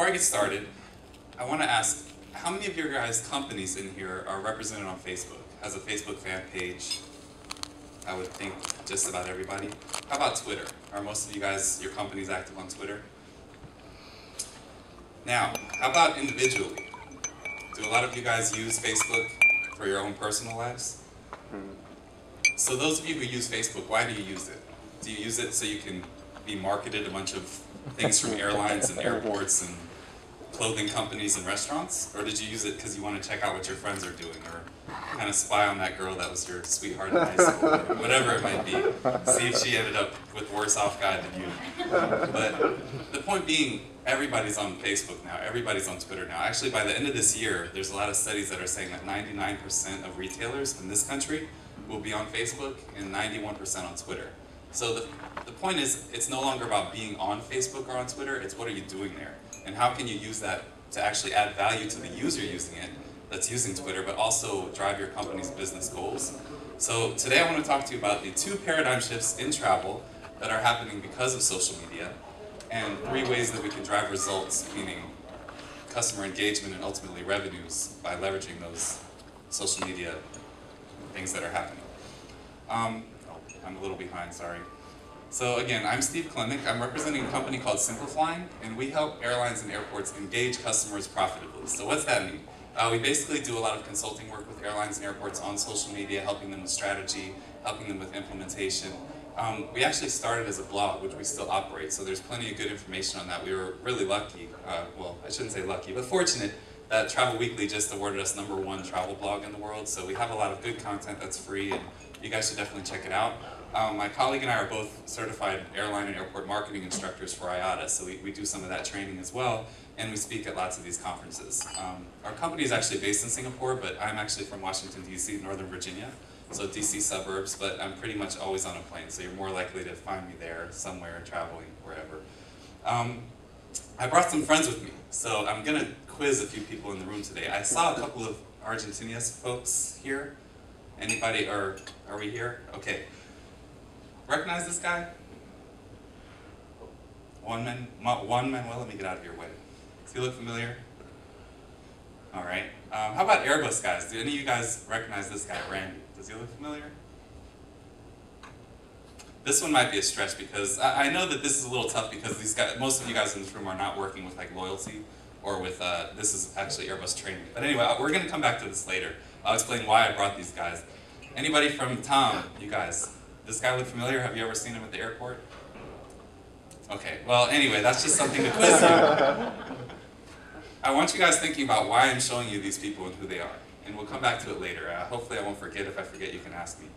before I get started, I want to ask, how many of your guys' companies in here are represented on Facebook? Has a Facebook fan page? I would think just about everybody. How about Twitter? Are most of you guys, your companies active on Twitter? Now, how about individually? Do a lot of you guys use Facebook for your own personal lives? So those of you who use Facebook, why do you use it? Do you use it so you can be marketed a bunch of things from airlines and airports and clothing companies and restaurants? Or did you use it because you want to check out what your friends are doing, or kind of spy on that girl that was your sweetheart in high school, or whatever it might be? See if she ended up with worse off guy than you. But the point being, everybody's on Facebook now, everybody's on Twitter now. Actually, by the end of this year, there's a lot of studies that are saying that 99% of retailers in this country will be on Facebook and 91% on Twitter. So the point is, it's no longer about being on Facebook or on Twitter, it's what are you doing there? And how can you use that to actually add value to the user using it, that's using Twitter, but also drive your company's business goals. So today I want to talk to you about the 2 paradigm shifts in travel that are happening because of social media, and 3 ways that we can drive results, meaning customer engagement and ultimately revenues, by leveraging those social media things that are happening. I'm a little behind, sorry. So again, I'm Steve Klimek. I'm representing a company called Simplifying, and we help airlines and airports engage customers profitably. So what's that mean? We basically do a lot of consulting work with airlines and airports on social media, helping them with strategy, helping them with implementation. We actually started as a blog, which we still operate, so there's plenty of good information on that. We were really lucky, well, I shouldn't say lucky, but fortunate that Travel Weekly just awarded us #1 travel blog in the world, so we have a lot of good content that's free, and you guys should definitely check it out. My colleague and I are both certified airline and airport marketing instructors for IATA, so we do some of that training as well, and we speak at lots of these conferences. Our company is actually based in Singapore, but I'm actually from Washington, D.C., Northern Virginia, so D.C. suburbs, but I'm pretty much always on a plane, so you're more likely to find me there, somewhere, traveling, wherever. I brought some friends with me, so I'm going to quiz a few people in the room today. I saw a couple of Argentinian folks here. Anybody, or are we here? Okay. Recognize this guy? Juan Manuel, let me get out of your way. Does he look familiar? All right. How about Airbus guys? Do any of you guys recognize this guy, Randy? Does he look familiar? This one might be a stretch because I know that this is a little tough because these guys, most of you guys in this room are not working with like loyalty or with, this is actually Airbus training. But anyway, we're going to come back to this later. I'll explain why I brought these guys. Anybody from Tom, you guys? This guy look familiar? Have you ever seen him at the airport? Okay, well anyway, that's just something to quiz you. I want you guys thinking about why I'm showing you these people and who they are. And we'll come back to it later. Hopefully I won't forget. If I forget, you can ask me.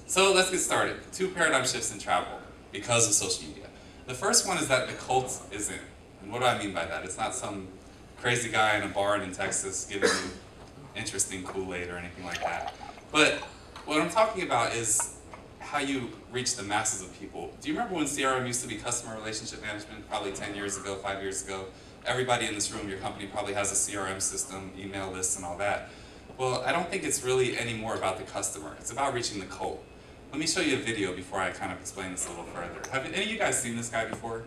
So let's get started. 2 paradigm shifts in travel because of social media. The first one is that the cult is in. And what do I mean by that? It's not some crazy guy in a bar in Texas giving you interesting Kool-Aid or anything like that. But what I'm talking about is how you reach the masses of people. Do you remember when CRM used to be customer relationship management, probably 10 years ago, 5 years ago? Everybody in this room, your company probably has a CRM system, email lists and all that. Well, I don't think it's really any more about the customer. It's about reaching the cult. Let me show you a video before I kind of explain this a little further. Have any of you guys seen this guy before?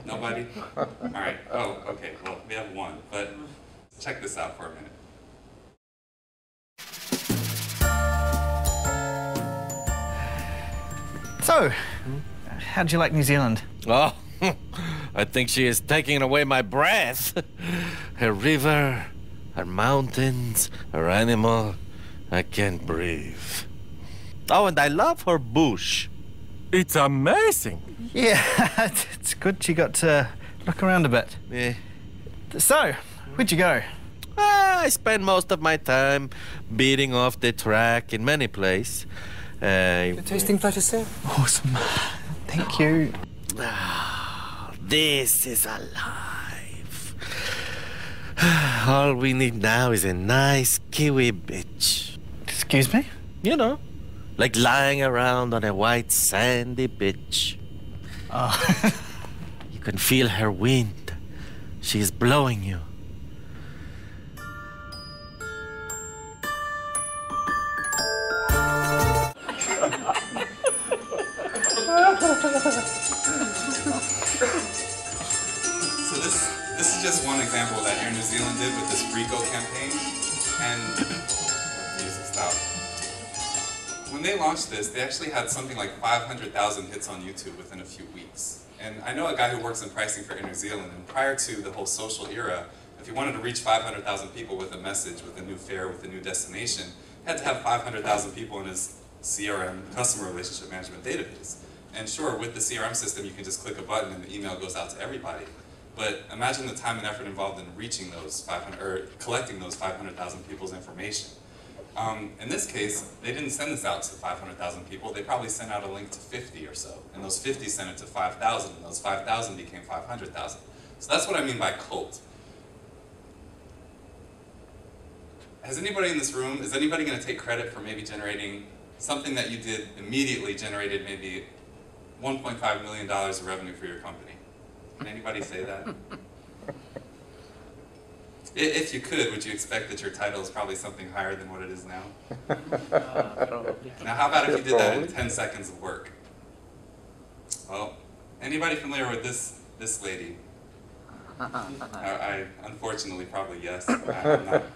Nobody? All right. Oh, okay. Well, we have one, but check this out for a minute. So, how'd you like New Zealand? Oh, I think she is taking away my breath. Her river, her mountains, her animal, I can't breathe. Oh, and I love her bush. It's amazing. Yeah, it's good you got to look around a bit. Yeah. So, where'd you go? I spend most of my time beating off the track in many places. Tasting pleasure, sir. Awesome. Thank you. Ah, this is alive. All we need now is a nice kiwi beach. Excuse me? You know, like lying around on a white sandy beach. Oh. You can feel her wind. She is blowing you. did with this Rico campaign, and music stopped. When they launched this, they actually had something like 500,000 hits on YouTube within a few weeks. And I know a guy who works in pricing for Air New Zealand, and prior to the whole social era, if you wanted to reach 500,000 people with a message, with a new fare, with a new destination, he had to have 500,000 people in his CRM, customer relationship management database. And sure, with the CRM system, you can just click a button and the email goes out to everybody. But imagine the time and effort involved in reaching those 500, or collecting those 500,000 people's information. In this case, they didn't send this out to 500,000 people. They probably sent out a link to 50 or so. And those 50 sent it to 5,000, and those 5,000 became 500,000. So that's what I mean by cult. Has anybody in this room, is anybody going to take credit for maybe generating something that you did immediately generated maybe $1.5 million of revenue for your company? Can anybody say that? If you could, would you expect that your title is probably something higher than what it is now? Probably. Now, how about if you did that in 10 seconds of work? Well, anybody familiar with this lady? I unfortunately probably yes. I'm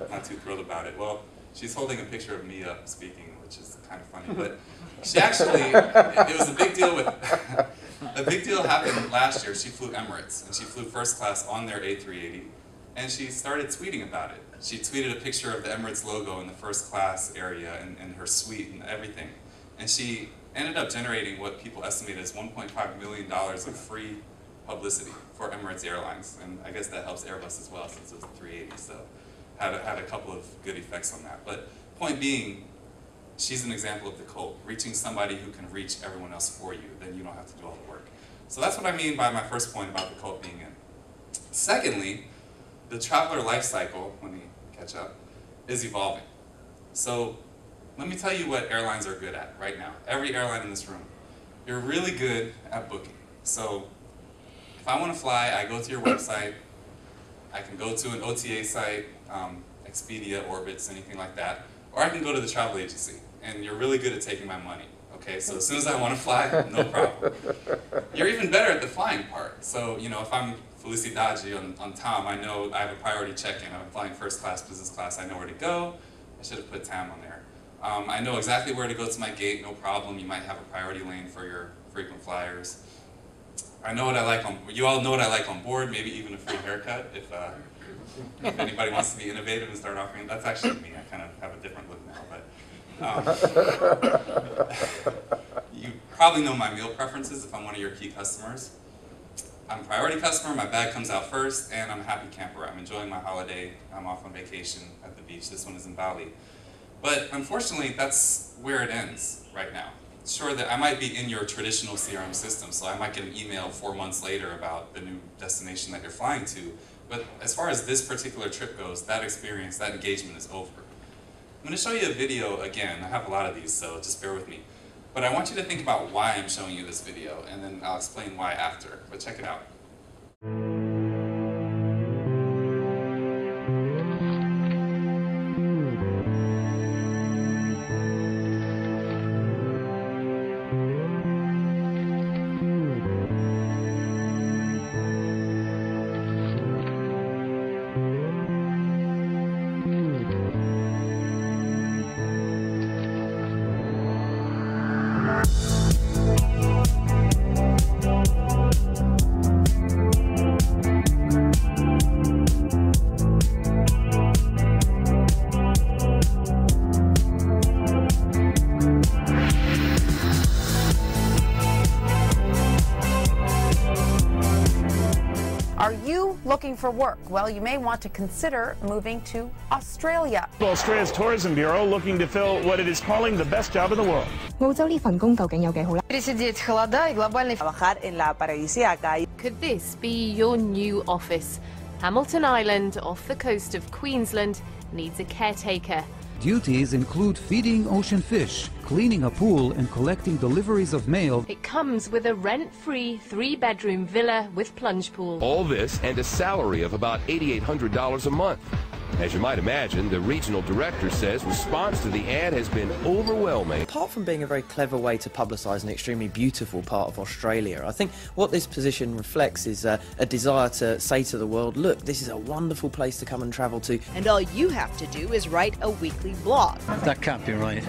not too thrilled about it. Well, she's holding a picture of me up speaking, which is kind of funny. But she actually, it was a big deal with, a big deal happened last year. She flew Emirates, and she flew first class on their A380, and she started tweeting about it. She tweeted a picture of the Emirates logo in the first class area and her suite and everything. And she ended up generating what people estimate as $1.5 million of free publicity for Emirates Airlines, and I guess that helps Airbus as well since it was 380, so had a couple of good effects on that. But point being, she's an example of the cult, reaching somebody who can reach everyone else for you, then you don't have to do all the work. So that's what I mean by my first point about the cult being in. Secondly, the traveler life cycle, when we catch up, is evolving. So let me tell you what airlines are good at right now. Every airline in this room, you're really good at booking. So if I want to fly, I go to your website, I can go to an OTA site, Expedia, Orbitz, anything like that, or I can go to the travel agency, and you're really good at taking my money. Okay, so as soon as I want to fly, no problem. You're even better at the flying part. So, you know, if I'm Felicidade on Tom, I know I have a priority check-in. I'm flying first class, business class, I know where to go. I should have put Tam on there. I know exactly where to go to my gate, no problem. You might have a priority lane for your frequent flyers. I know what I like on, you all know what I like on board, maybe even a free haircut if anybody wants to be innovative and start offering. That's actually me, I kind of have a different look now, but you probably know my meal preferences if I'm one of your key customers. I'm a priority customer, my bag comes out first, and I'm a happy camper. I'm enjoying my holiday, I'm off on vacation at the beach. This one is in Bali. But unfortunately, that's where it ends right now. Sure, that I might be in your traditional CRM system, so I might get an email 4 months later about the new destination that you're flying to. But as far as this particular trip goes, that experience, that engagement is over. I'm going to show you a video again. I have a lot of these, so just bear with me. But I want you to think about why I'm showing you this video, and then I'll explain why after. But check it out. Are you looking for work? Well, you may want to consider moving to Australia. Australia's Tourism Bureau looking to fill what it is calling the best job in the world. 澳洲呢份工究竟有幾好呢？ Trabajar en la paradisíaca. Could this be your new office? Hamilton Island, off the coast of Queensland, needs a caretaker. Duties include feeding ocean fish, cleaning a pool, and collecting deliveries of mail. It comes with a rent-free 3-bedroom villa with plunge pool. All this and a salary of about $8,800 a month. As you might imagine, the regional director says response to the ad has been overwhelming. Apart from being a very clever way to publicise an extremely beautiful part of Australia, I think what this position reflects is a desire to say to the world, look, this is a wonderful place to come and travel to. And all you have to do is write a weekly blog. That can't be right.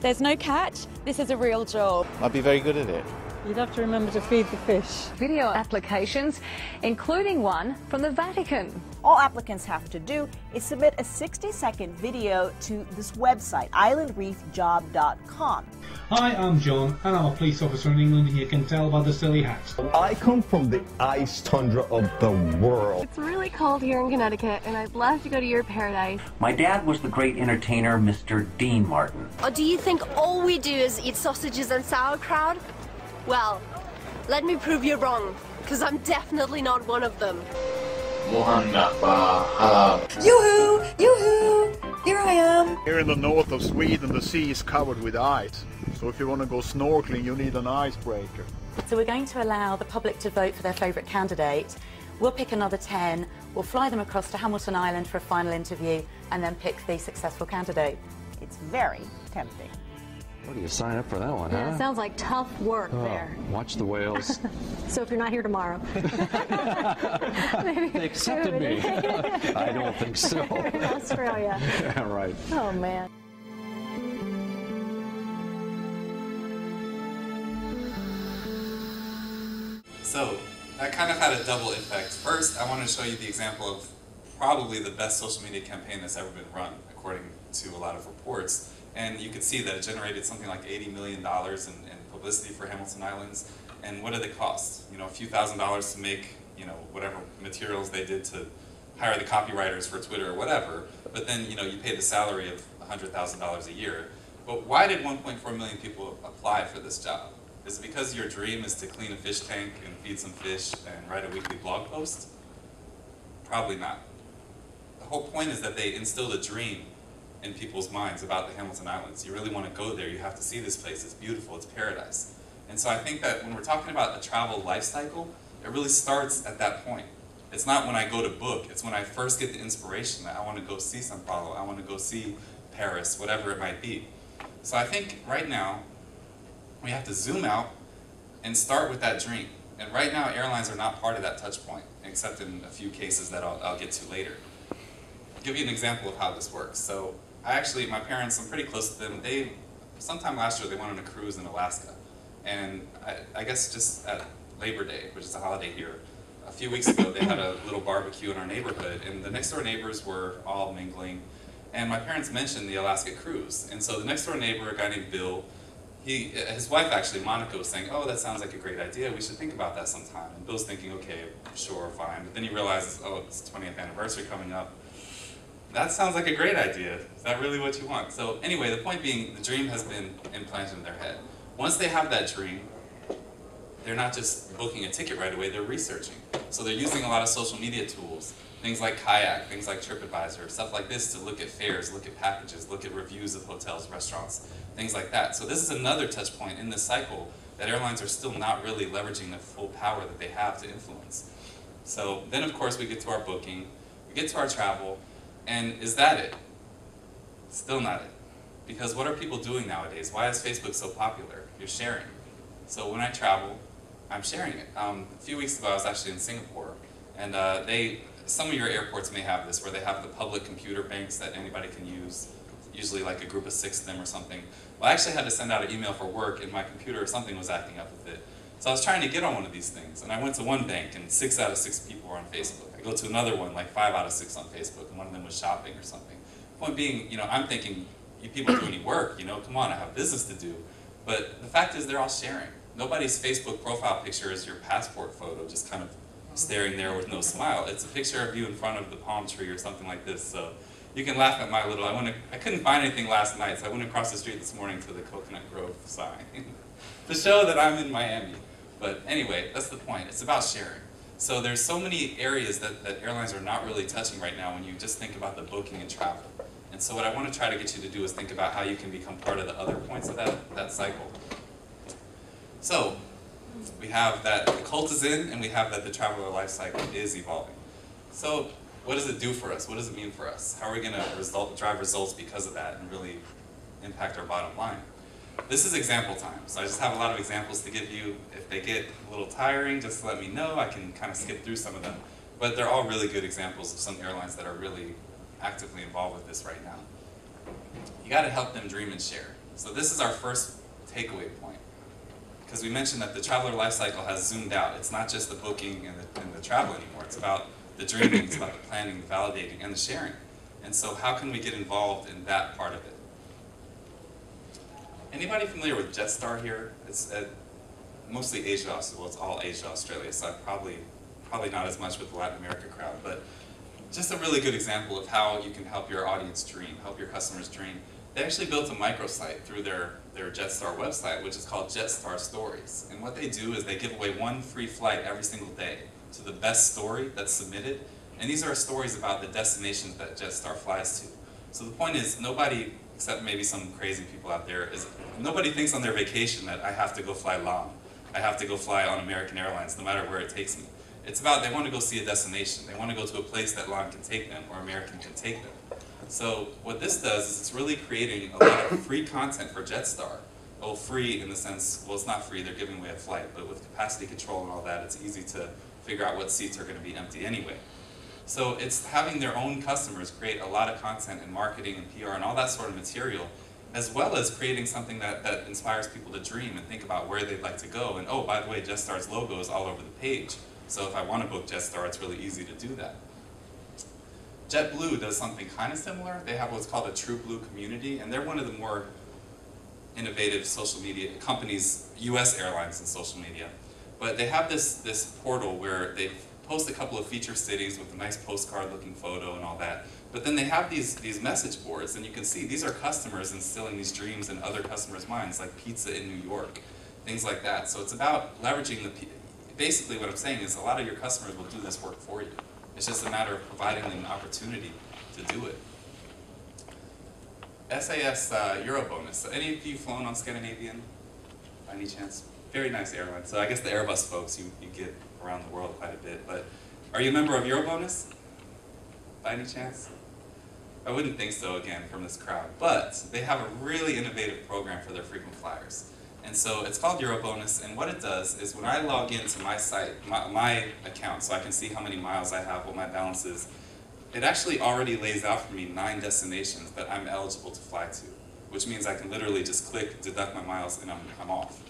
There's no catch. This is a real job. I'd be very good at it. You'd have to remember to feed the fish. Video applications, including one from the Vatican. All applicants have to do is submit a 60-second video to this website, islandreefjob.com. Hi, I'm John, and I'm a police officer in England, and you can tell by the silly hats. I come from the ice tundra of the world. It's really cold here in Connecticut, and I'd love to go to your paradise. My dad was the great entertainer, Mr. Dean Martin. Or do you think all we do is eat sausages and sauerkraut? Well, let me prove you wrong, because I'm definitely not one of them. Yoo-hoo! Yoo-hoo! Here I am! Here in the north of Sweden, the sea is covered with ice. So if you want to go snorkeling, you need an icebreaker. So we're going to allow the public to vote for their favourite candidate. We'll pick another 10, we'll fly them across to Hamilton Island for a final interview, and then pick the successful candidate. It's very tempting. What do you sign up for that one, Yeah, huh? sounds like tough work there. Watch the whales. So if you're not here tomorrow. They accepted me. I don't think so. In Australia. Yeah, right. Oh, man. So that kind of had a double effect. First, I want to show you the example of probably the best social media campaign that's ever been run, according to a lot of reports. And you could see that it generated something like $80 million in publicity for Hamilton Islands. And what did it cost? You know, a few $1,000s to make, you know, whatever materials they did to hire the copywriters for Twitter or whatever. But then, you know, you pay the salary of $100,000 a year. But why did 1.4 million people apply for this job? Is it because your dream is to clean a fish tank and feed some fish and write a weekly blog post? Probably not. The whole point is that they instilled a dream in people's minds about the Hamilton Islands. You really want to go there, you have to see this place, it's beautiful, it's paradise. And so I think that when we're talking about a travel life cycle, it really starts at that point. It's not when I go to book, it's when I first get the inspiration that I want to go see Sao Paulo, I want to go see Paris, whatever it might be. So I think right now, we have to zoom out and start with that dream. And right now, airlines are not part of that touch point, except in a few cases that I'll get to later. I'll give you an example of how this works. So my parents, I'm pretty close to them. Sometime last year, they went on a cruise in Alaska. And I guess just at Labor Day, which is a holiday here, a few weeks ago, they had a little barbecue in our neighborhood, and the next door neighbors were all mingling. And my parents mentioned the Alaska cruise. And so the next door neighbor, a guy named Bill, his wife actually, Monica, was saying, oh, that sounds like a great idea, we should think about that sometime. And Bill's thinking, okay, sure, fine. But then he realizes, oh, it's the 20th anniversary coming up. That sounds like a great idea. Is that really what you want? So anyway, the point being, the dream has been implanted in their head. Once they have that dream, they're not just booking a ticket right away, they're researching. So they're using a lot of social media tools, things like Kayak, things like TripAdvisor, stuff like this to look at fares, look at packages, look at reviews of hotels, restaurants, things like that. So this is another touch point in this cycle that airlines are still not really leveraging the full power that they have to influence. So then of course we get to our booking, we get to our travel, and is that it? Still not it. Because what are people doing nowadays? Why is Facebook so popular? You're sharing. So when I travel, I'm sharing it. A few weeks ago I was actually in Singapore, and some of your airports may have this, where they have the public computer banks that anybody can use, usually like a group of 6 of them or something. Well, I actually had to send out an email for work, and my computer or something was acting up with it. So I was trying to get on one of these things, and I went to one bank, and 6 out of 6 people were on Facebook. I go to another one, like 5 out of 6 on Facebook, and one of them was shopping or something. Point being, you know, I'm thinking, you people do any work, you know, come on, I have business to do. But the fact is they're all sharing. Nobody's Facebook profile picture is your passport photo, just kind of staring there with no smile. It's a picture of you in front of the palm tree or something like this. So you can laugh at my little, I couldn't find anything last night, so I went across the street this morning to the Coconut Grove sign to show that I'm in Miami. But anyway, that's the point. It's about sharing. So there's so many areas that airlines are not really touching right now when you just think about the booking and travel. And so what I want to try to get you to do is think about how you can become part of the other points of that cycle. So we have that the cult is in, and we have that the traveler life cycle is evolving. So what does it do for us? What does it mean for us? How are we going to drive results because of that and really impact our bottom line? This is example time, so I just have a lot of examples to give you. If they get a little tiring, just let me know. I can kind of skip through some of them. But they're all really good examples of some airlines that are really actively involved with this right now. You got to help them dream and share. So this is our first takeaway point. Because we mentioned that the traveler life cycle has zoomed out. It's not just the booking and the travel anymore. It's about the dreaming, it's about the planning, the validating, and the sharing. And so how can we get involved in that part of it? Anybody familiar with Jetstar here? It's mostly Asia, well, it's all Asia, Australia, so probably not as much with the Latin America crowd, but just a really good example of how you can help your audience dream, help your customers dream. They actually built a microsite through their Jetstar website, which is called Jetstar Stories. And what they do is they give away one free flight every single day to the best story that's submitted. And these are stories about the destinations that Jetstar flies to. So the point is, nobody, except maybe some crazy people out there, nobody thinks on their vacation that I have to go fly LAM. I have to go fly on American Airlines, no matter where it takes me. It's about they want to go see a destination. They want to go to a place that LAM can take them or American can take them. So what this does is it's really creating a lot of free content for Jetstar. Well, free in the sense, well, it's not free, they're giving away a flight, but with capacity control and all that, it's easy to figure out what seats are going to be empty anyway. So it's having their own customers create a lot of content and marketing and PR and all that sort of material, as well as creating something that inspires people to dream and think about where they'd like to go. And oh, by the way, Jetstar's logo is all over the page. So if I want to book Jetstar, it's really easy to do that. JetBlue does something kind of similar. They have what's called a True Blue community, and they're one of the more innovative social media companies, US airlines in social media. But they have this portal where they post a couple of feature cities with a nice postcard looking photo and all that. But then they have these message boards, and you can see these are customers instilling these dreams in other customers' minds, like pizza in New York, things like that. So it's about leveraging basically what I'm saying is a lot of your customers will do this work for you. It's just a matter of providing them an opportunity to do it. SAS Euro bonus. So any of you flown on Scandinavian by any chance? Very nice airline. So I guess the Airbus folks, you get around the world quite a bit. But are you a member of Eurobonus by any chance? I wouldn't think so, again, from this crowd. But they have a really innovative program for their frequent flyers. And so it's called Eurobonus, and what it does is when I log into my site, my account, so I can see how many miles I have, what my balance is, it actually already lays out for me 9 destinations that I'm eligible to fly to, which means I can literally just click, deduct my miles, and I'm off.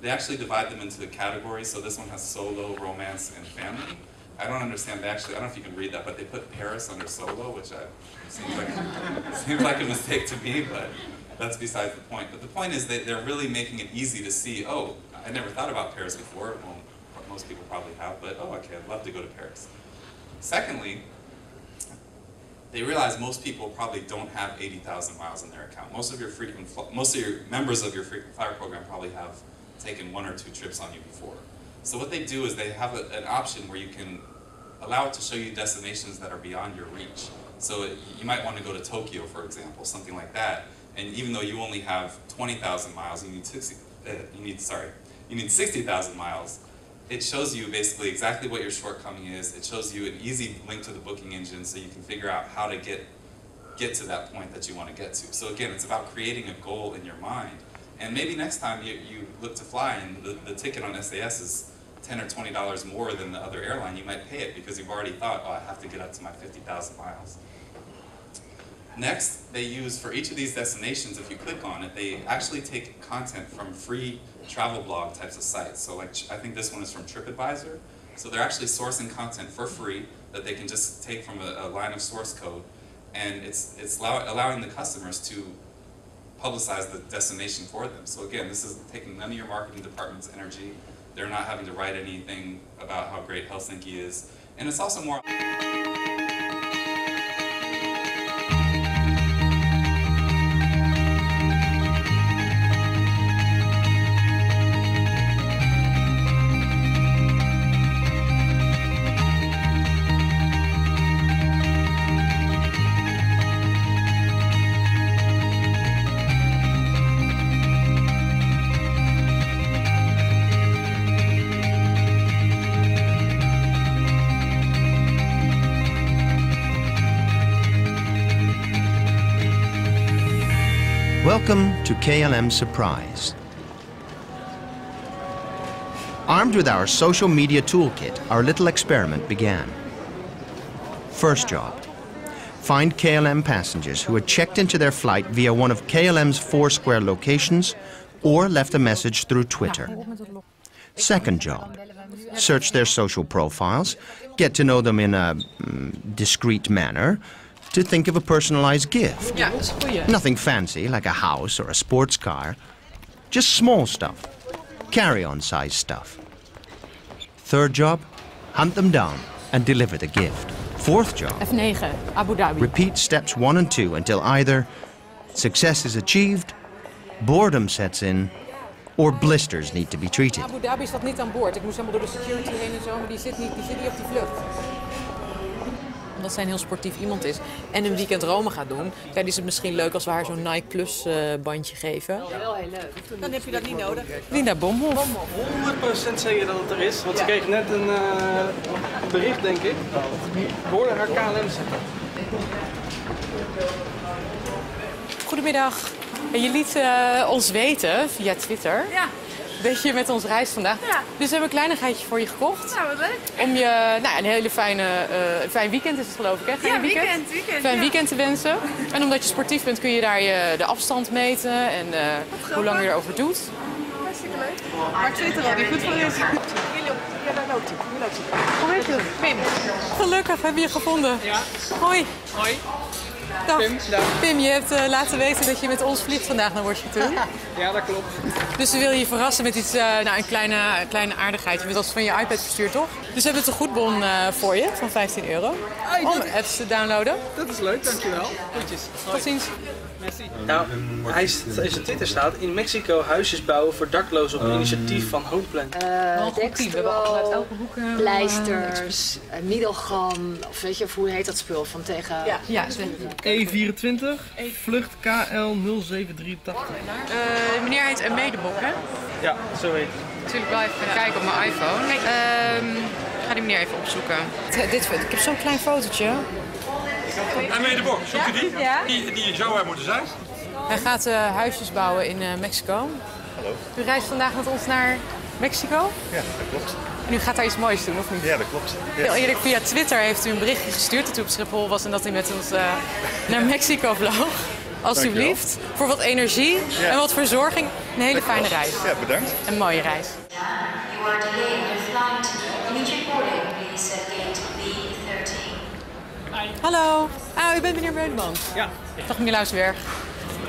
They actually divide them into categories, so this one has solo, romance, and family. I don't understand, I don't know if you can read that, but they put Paris under solo, which seems like a mistake to me, but that's besides the point. But the point is that they're really making it easy to see, oh, I never thought about Paris before. Well, most people probably have, but oh, okay, I'd love to go to Paris. Secondly, they realize most people probably don't have 80,000 miles in their account. Most of your members of your frequent flyer program probably have taken 1 or 2 trips on you before. So what they do is they have an option where you can allow it to show you destinations that are beyond your reach. So you might want to go to Tokyo, for example, something like that. And even though you only have 20,000 miles, you need 60,000 miles. It shows you basically exactly what your shortcoming is. It shows you an easy link to the booking engine so you can figure out how to get to that point that you want to get to. So again, it's about creating a goal in your mind. And maybe next time you look to fly and the ticket on SAS is $10 or $20 more than the other airline, you might pay it because you've already thought, oh, I have to get up to my 50,000 miles. Next, they use, for each of these destinations, if you click on it, they actually take content from free travel blog types of sites. So like, I think this one is from TripAdvisor. So they're actually sourcing content for free that they can just take from a line of source code. And it's allowing the customers to publicize the destination for them. So again, this is taking none of your marketing department's energy. They're not having to write anything about how great Helsinki is. And it's also more... Welcome to KLM Surprise. Armed with our social media toolkit, our little experiment began. First job. Find KLM passengers who had checked into their flight via one of KLM's Foursquare locations or left a message through Twitter. Second job. Search their social profiles, get to know them in a discreet manner, to think of a personalized gift. Ja, dat is een goeie. Nothing fancy, like a house or a sports car. Just small stuff. Carry-on size stuff. Third job, hunt them down and deliver the gift. Fourth job, F9, Abu Dhabi. repeat steps 1 and 2 until either success is achieved, boredom sets in, or blisters need to be treated. Abu Dhabi staat niet aan boord. Ik moest helemaal door de security heen en zo, maar die zit niet op die vlucht. Omdat zij een heel sportief iemand is en een weekend Rome gaat doen, is het misschien leuk als we haar zo'n Nike Plus bandje geven. Wel heel leuk. Dan heb je dat niet nodig. Linda Bomhoff. 100% zeker dat het er is, want ze kreeg net een bericht, denk ik. Ik hoorde haar KLM zeggen. Goedemiddag. Je liet ons weten via Twitter dat je met ons reist vandaag. Ja. Dus we hebben een kleinigheidje voor je gekocht. Nou, wat leuk. Om je een hele fijn weekend is het, geloof ik, hè? Ja, weekend. Fijn weekend te wensen. En omdat je sportief bent kun je daar de afstand meten en hoe lang je erover doet. Hartstikke leuk. Maar Twitter al, die goed voor is. Ja, daar loopt hij. Hoe heet je? Pim. Gelukkig, hebben je gevonden. Ja. Hoi. Hoi. Dag. Pim, je hebt laten weten dat je met ons vliegt vandaag naar Washington. Ja, dat klopt. Dus we willen je verrassen met iets, een kleine aardigheid. Je bent als van je iPad verstuurd, toch? Dus we hebben een tegoedbon voor je van €15 om apps te downloaden. Dat is leuk, dankjewel. Goedjes. Tot ziens. Merci. Nou, in zijn Twitter staat: in Mexico huisjes bouwen voor daklozen op initiatief van Hoopland. Dekstro, pleisters, middelgam, of weet je, of hoe heet dat spul van tegen... Ja. E24, vlucht KL 0783. Meneer heet Medebok, hè? Ja, zo heet het. Natuurlijk wel even kijken op mijn iPhone. Ik ga die meneer even opzoeken. Ik heb zo'n klein fotootje. En Medebok, zoekt u die? Ja. Die zou er moeten zijn. Hij gaat huisjes bouwen in Mexico. Hallo. U reist vandaag met ons naar Mexico? Ja, dat klopt. En u gaat daar iets moois doen, of niet? Ja, dat klopt. Ja. Heel eerlijk, via Twitter heeft u een berichtje gestuurd dat u op Schiphol was en dat u met ons naar Mexico vloog. Alsjeblieft. Dankjewel. Voor wat energie en wat verzorging. Een hele fijne reis. Ja, bedankt. Een mooie reis. You are delayed your flight. Immediate boarding, please, at gate B13. Hallo. U bent meneer Beunman. Ja. Dag meneer Luisberg.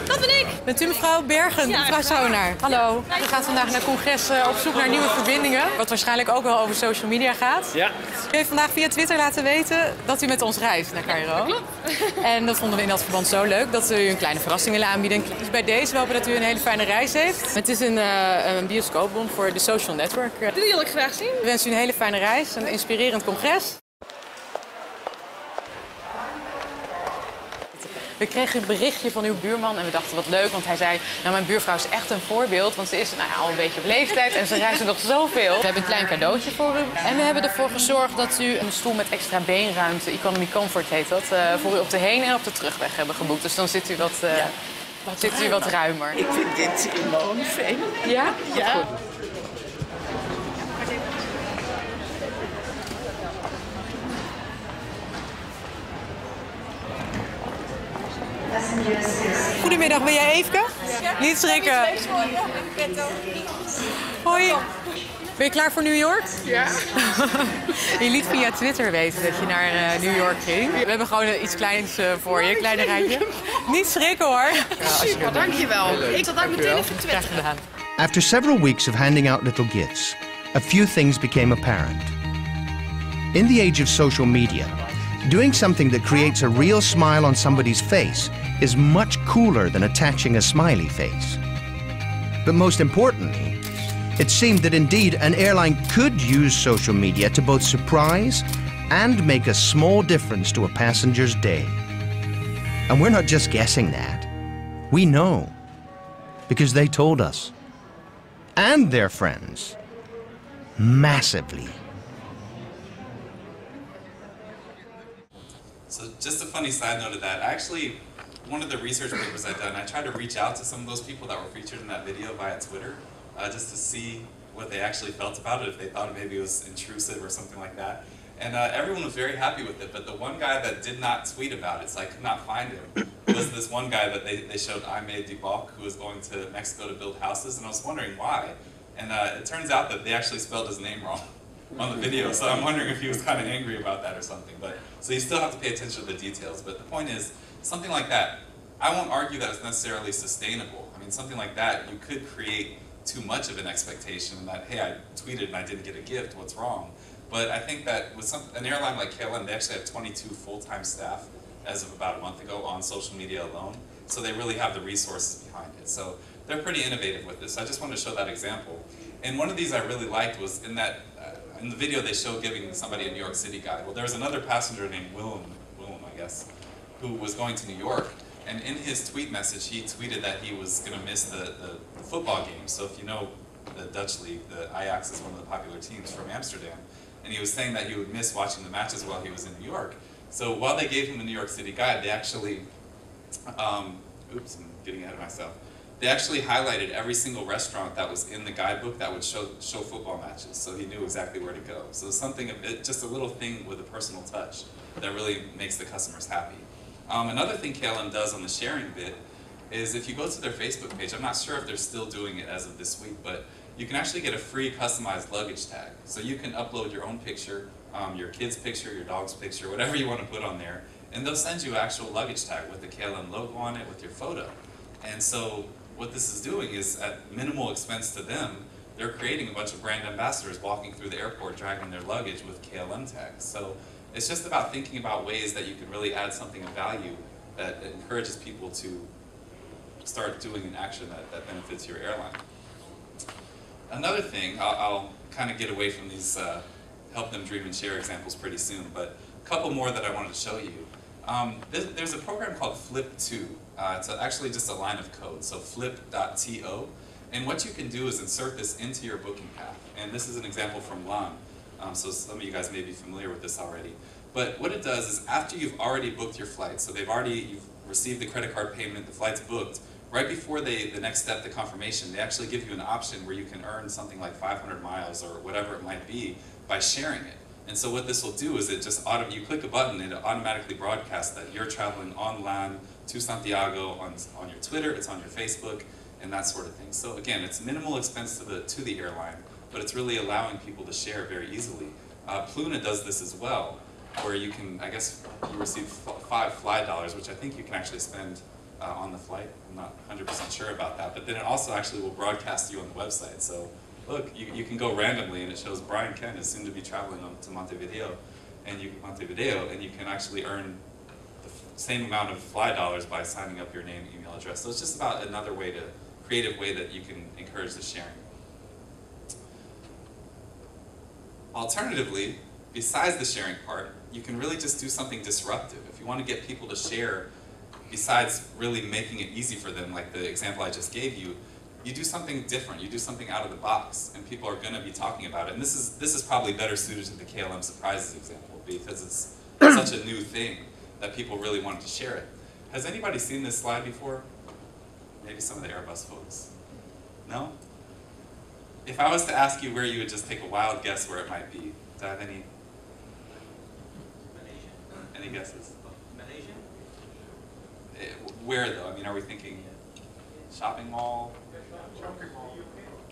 Dat ben ik. Bent u mevrouw Bergen, mevrouw Sauenaar? Hallo. U gaat vandaag naar congres op zoek naar nieuwe verbindingen. Wat waarschijnlijk ook wel over social media gaat. Ja. U heeft vandaag via Twitter laten weten dat u met ons reist naar Cairo. Dat klopt. En dat vonden we in dat verband zo leuk dat we u een kleine verrassing willen aanbieden. Dus bij deze hopen dat u een hele fijne reis heeft. Het is een bioscoopbon voor de Social Network. Dat wil ik graag zien. We wensen u een hele fijne reis, een inspirerend congres. We kregen een berichtje van uw buurman en we dachten wat leuk, want hij zei, nou mijn buurvrouw is echt een voorbeeld, want ze is al een beetje op leeftijd en ze reist nog zoveel. We hebben een klein cadeautje voor u en we hebben ervoor gezorgd dat u een stoel met extra beenruimte, Economy Comfort heet dat, voor u op de heen- en op de terugweg hebben geboekt. Dus dan zit u wat ruimer. Ik vind dit enorm fijn. Ja? Ja. Goed. Goedemiddag, ben jij Eefke? Ja. Niet schrikken. Hoi. Ben je klaar voor New York? Ja. Je liet via Twitter weten dat je naar New York ging. We hebben gewoon iets kleins voor je, een kleine rijtje. Niet schrikken hoor. Super, dankjewel. Ik zal daar meteen even Graag gedaan. After several weeks of handing out little gifts, a few things became apparent. In the age of social media, doing something that creates a real smile on somebody's face is much cooler than attaching a smiley face. But most importantly, it seemed that indeed an airline could use social media to both surprise and make a small difference to a passenger's day. And we're not just guessing that. We know, because they told us. And their friends. Massively. So just a funny side note of that, I actually one of the research papers I've done, I tried to reach out to some of those people that were featured in that video via Twitter, just to see what they actually felt about it, if they thought maybe it was intrusive or something like that. And everyone was very happy with it, but the one guy that did not tweet about it, so I could not find him, was this one guy that they showed, Aimé Duboc, who was going to Mexico to build houses, and I was wondering why. And it turns out that they actually spelled his name wrong on the video, so I'm wondering if he was kind of angry about that or something. But so you still have to pay attention to the details, but the point is, something like that, I won't argue that it's necessarily sustainable. I mean, something like that, you could create too much of an expectation that, hey, I tweeted and I didn't get a gift, what's wrong? But I think that with an airline like KLM, they actually have 22 full-time staff as of about a month ago on social media alone. So they really have the resources behind it. So they're pretty innovative with this. I just wanted to show that example. And one of these I really liked was in that, in the video they show giving somebody a New York City guide. Well, there was another passenger named Willem, I guess, who was going to New York. And in his tweet message, he tweeted that he was going to miss the football game. So if you know the Dutch league, the Ajax is one of the popular teams from Amsterdam. And he was saying that he would miss watching the matches while he was in New York. So while they gave him a New York City guide, they actually, oops, I'm getting ahead of myself. They actually highlighted every single restaurant that was in the guidebook that would show football matches, so he knew exactly where to go. So something, just a little thing with a personal touch that really makes the customers happy. Another thing KLM does on the sharing bit is if you go to their Facebook page, I'm not sure if they're still doing it as of this week, but you can actually get a free customized luggage tag. So you can upload your own picture, your kid's picture, your dog's picture, whatever you want to put on there, and they'll send you an actual luggage tag with the KLM logo on it, with your photo. And so what this is doing is, at minimal expense to them, they're creating a bunch of brand ambassadors walking through the airport dragging their luggage with KLM tags. So it's just about thinking about ways that you can really add something of value that encourages people to start doing an action that benefits your airline. Another thing, I'll kind of get away from these help them dream and share examples pretty soon, but a couple more that I wanted to show you. There's a program called Flip2. It's actually just a line of code, so flip.to. And what you can do is insert this into your booking path. And this is an example from LAN. So some of you guys may be familiar with this already. But what it does is after you've already booked your flight, so you've received the credit card payment, the flight's booked, right before the next step, the confirmation, they actually give you an option where you can earn something like 500 miles or whatever it might be by sharing it. And so what this will do is it just you click a button and it automatically broadcasts that you're traveling on LAN to Santiago on your Twitter, it's on your Facebook, and that sort of thing. So again, it's minimal expense to the airline, but it's really allowing people to share very easily. Pluna does this as well, where you can, I guess, you receive 5 fly dollars, which I think you can actually spend on the flight. I'm not 100% sure about that, but then it also actually will broadcast you on the website. So look, you can go randomly and it shows Brian Kent is soon to be traveling to Montevideo, and you can actually earn the same amount of fly dollars by signing up your name and email address. So it's just about another creative way that you can encourage the sharing. Alternatively, besides the sharing part, you can really just do something disruptive. If you want to get people to share, besides really making it easy for them, like the example I just gave you, you do something different, you do something out of the box, and people are going to be talking about it. And this is probably better suited to the KLM Surprises example, because it's such a new thing that people really wanted to share it. Has anybody seen this slide before? Maybe some of the Airbus folks. No? If I was to ask you where you would just take a wild guess where it might be, do I have any guesses? Malaysia? Where though? I mean, are we thinking shopping mall? Shopping mall.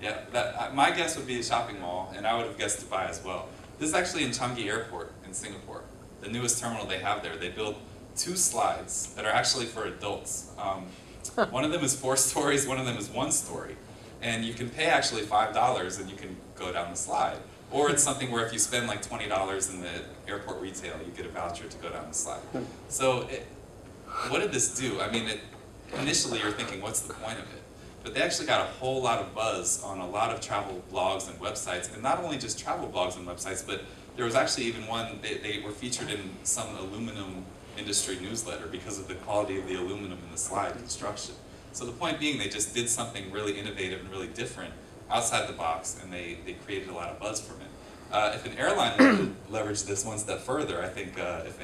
Yeah, my guess would be a shopping mall, and I would have guessed Dubai as well. This is actually in Changi Airport in Singapore, the newest terminal they have there. They built 2 slides that are actually for adults. One of them is 4 stories, one of them is 1 story. And you can pay actually $5 and you can go down the slide. Or it's something where if you spend like $20 in the airport retail, you get a voucher to go down the slide. So what did this do? I mean, initially you're thinking, what's the point of it? But they actually got a whole lot of buzz on a lot of travel blogs and websites, and not only just travel blogs and websites, but there was actually even one, they were featured in some aluminum industry newsletter because of the quality of the aluminum in the slide construction. So the point being, they just did something really innovative and really different outside the box, and they created a lot of buzz from it. If an airline wanted to leverage this one step further, I think if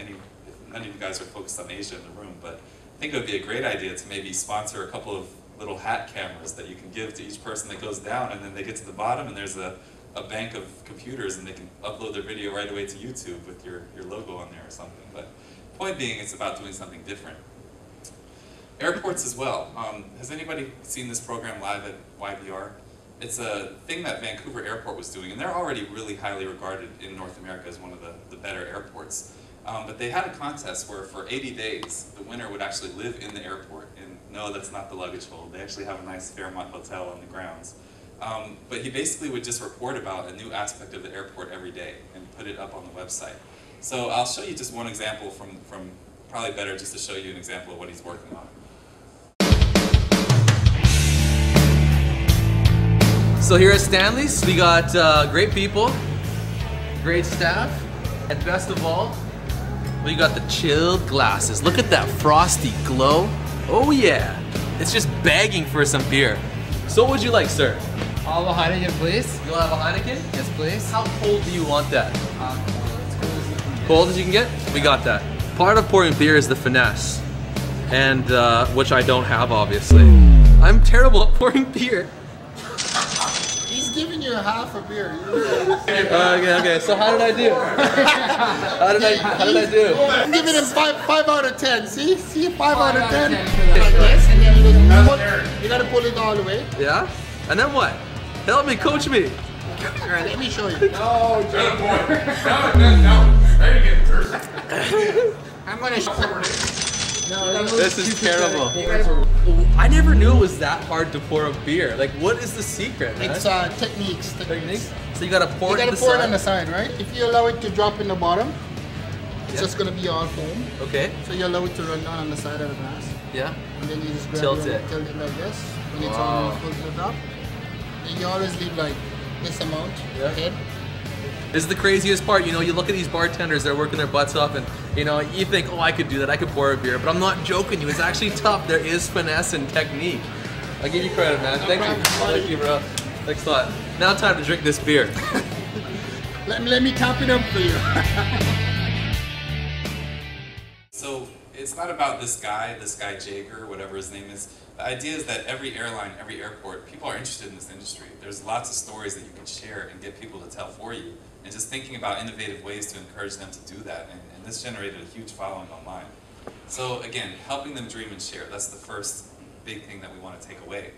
none of you guys are focused on Asia in the room, but think it would be a great idea to maybe sponsor a couple of little hat cameras that you can give to each person that goes down, and then they get to the bottom and there's a bank of computers and they can upload their video right away to YouTube with your logo on there or something. But point being, it's about doing something different. Airports as well. Has anybody seen this program live at YVR? It's a thing that Vancouver Airport was doing, and they're already really highly regarded in North America as one of the better airports. But they had a contest where for 80 days, the winner would actually live in the airport. And no, that's not the luggage hold. They actually have a nice Fairmont hotel on the grounds. But he basically would just report about a new aspect of the airport every day and put it up on the website. So I'll show you just one example from probably better just to show you an example of what he's working on. So here at Stanley's, we got great people, great staff, and best of all, we got the chilled glasses. Look at that frosty glow. Oh yeah, it's just begging for some beer. So what would you like, sir? I'll have a Heineken, please. You'll have a Heineken? Yes, please. How cold do you want that? As cold as you can get. Cold as you can get? We got that. Part of pouring beer is the finesse, and which I don't have, obviously. I'm terrible at pouring beer. He's giving you half a beer. Okay. So how did I do? How did I do? I'm giving him 5 out of 10. See, 5 out of 10. Yes, and then you gotta pull it all the way. Yeah. And then what? Help me, coach me. Alright, let me show you. No, Good boy. No. There you get it. I'm gonna show you. This is terrible. I never knew it was that hard to pour a beer. Like, what is the secret, man? It's techniques. So you gotta pour it on the side? You gotta pour it on the side, right? If you allow it to drop in the bottom, it's just gonna be all foam. Okay. So you allow it to run down on the side of the glass. Yeah. And then you just grab tilt it like this. When it's on full to the top. And you always leave like this amount ahead. This is the craziest part, you know, you look at these bartenders, they're working their butts off and, you know, you think, oh, I could do that, I could pour a beer, but I'm not joking you, it's actually tough. There is finesse and technique. I give you credit, man. Thank you. Thank you, bro. Thanks a lot. Now time to drink this beer. let me top it up for you. So it's not about this guy Jager, whatever his name is. The idea is that every airline, every airport, people are interested in this industry. There's lots of stories that you can share and get people to tell for you. And just thinking about innovative ways to encourage them to do that. And this generated a huge following online. So again, helping them dream and share. That's the first big thing that we want to take away.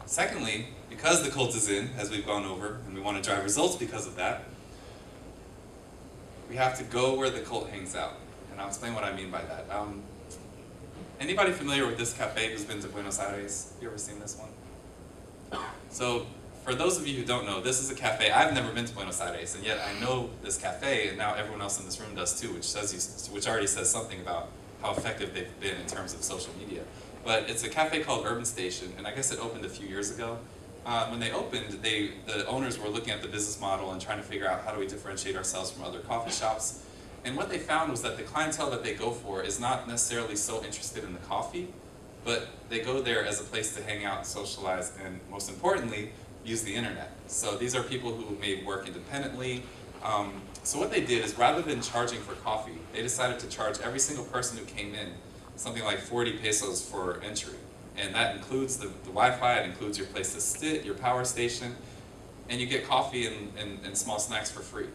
Secondly, because the cult is in, as we've gone over, and we want to drive results because of that, we have to go where the cult hangs out. And I'll explain what I mean by that. Anybody familiar with this cafe who's been to Buenos Aires? You ever seen this one? So, for those of you who don't know, this is a cafe. I've never been to Buenos Aires, and yet I know this cafe, and now everyone else in this room does too, which already says something about how effective they've been in terms of social media. But it's a cafe called Urban Station, and I guess it opened a few years ago. When they opened, the owners were looking at the business model and trying to figure out how do we differentiate ourselves from other coffee shops. And what they found was that the clientele that they go for is not necessarily so interested in the coffee, but they go there as a place to hang out, socialize, and most importantly, use the internet. So these are people who may work independently. So what they did is rather than charging for coffee, they decided to charge every single person who came in something like 40 pesos for entry. And that includes the Wi-Fi, it includes your place to sit, your power station, and you get coffee and small snacks for free.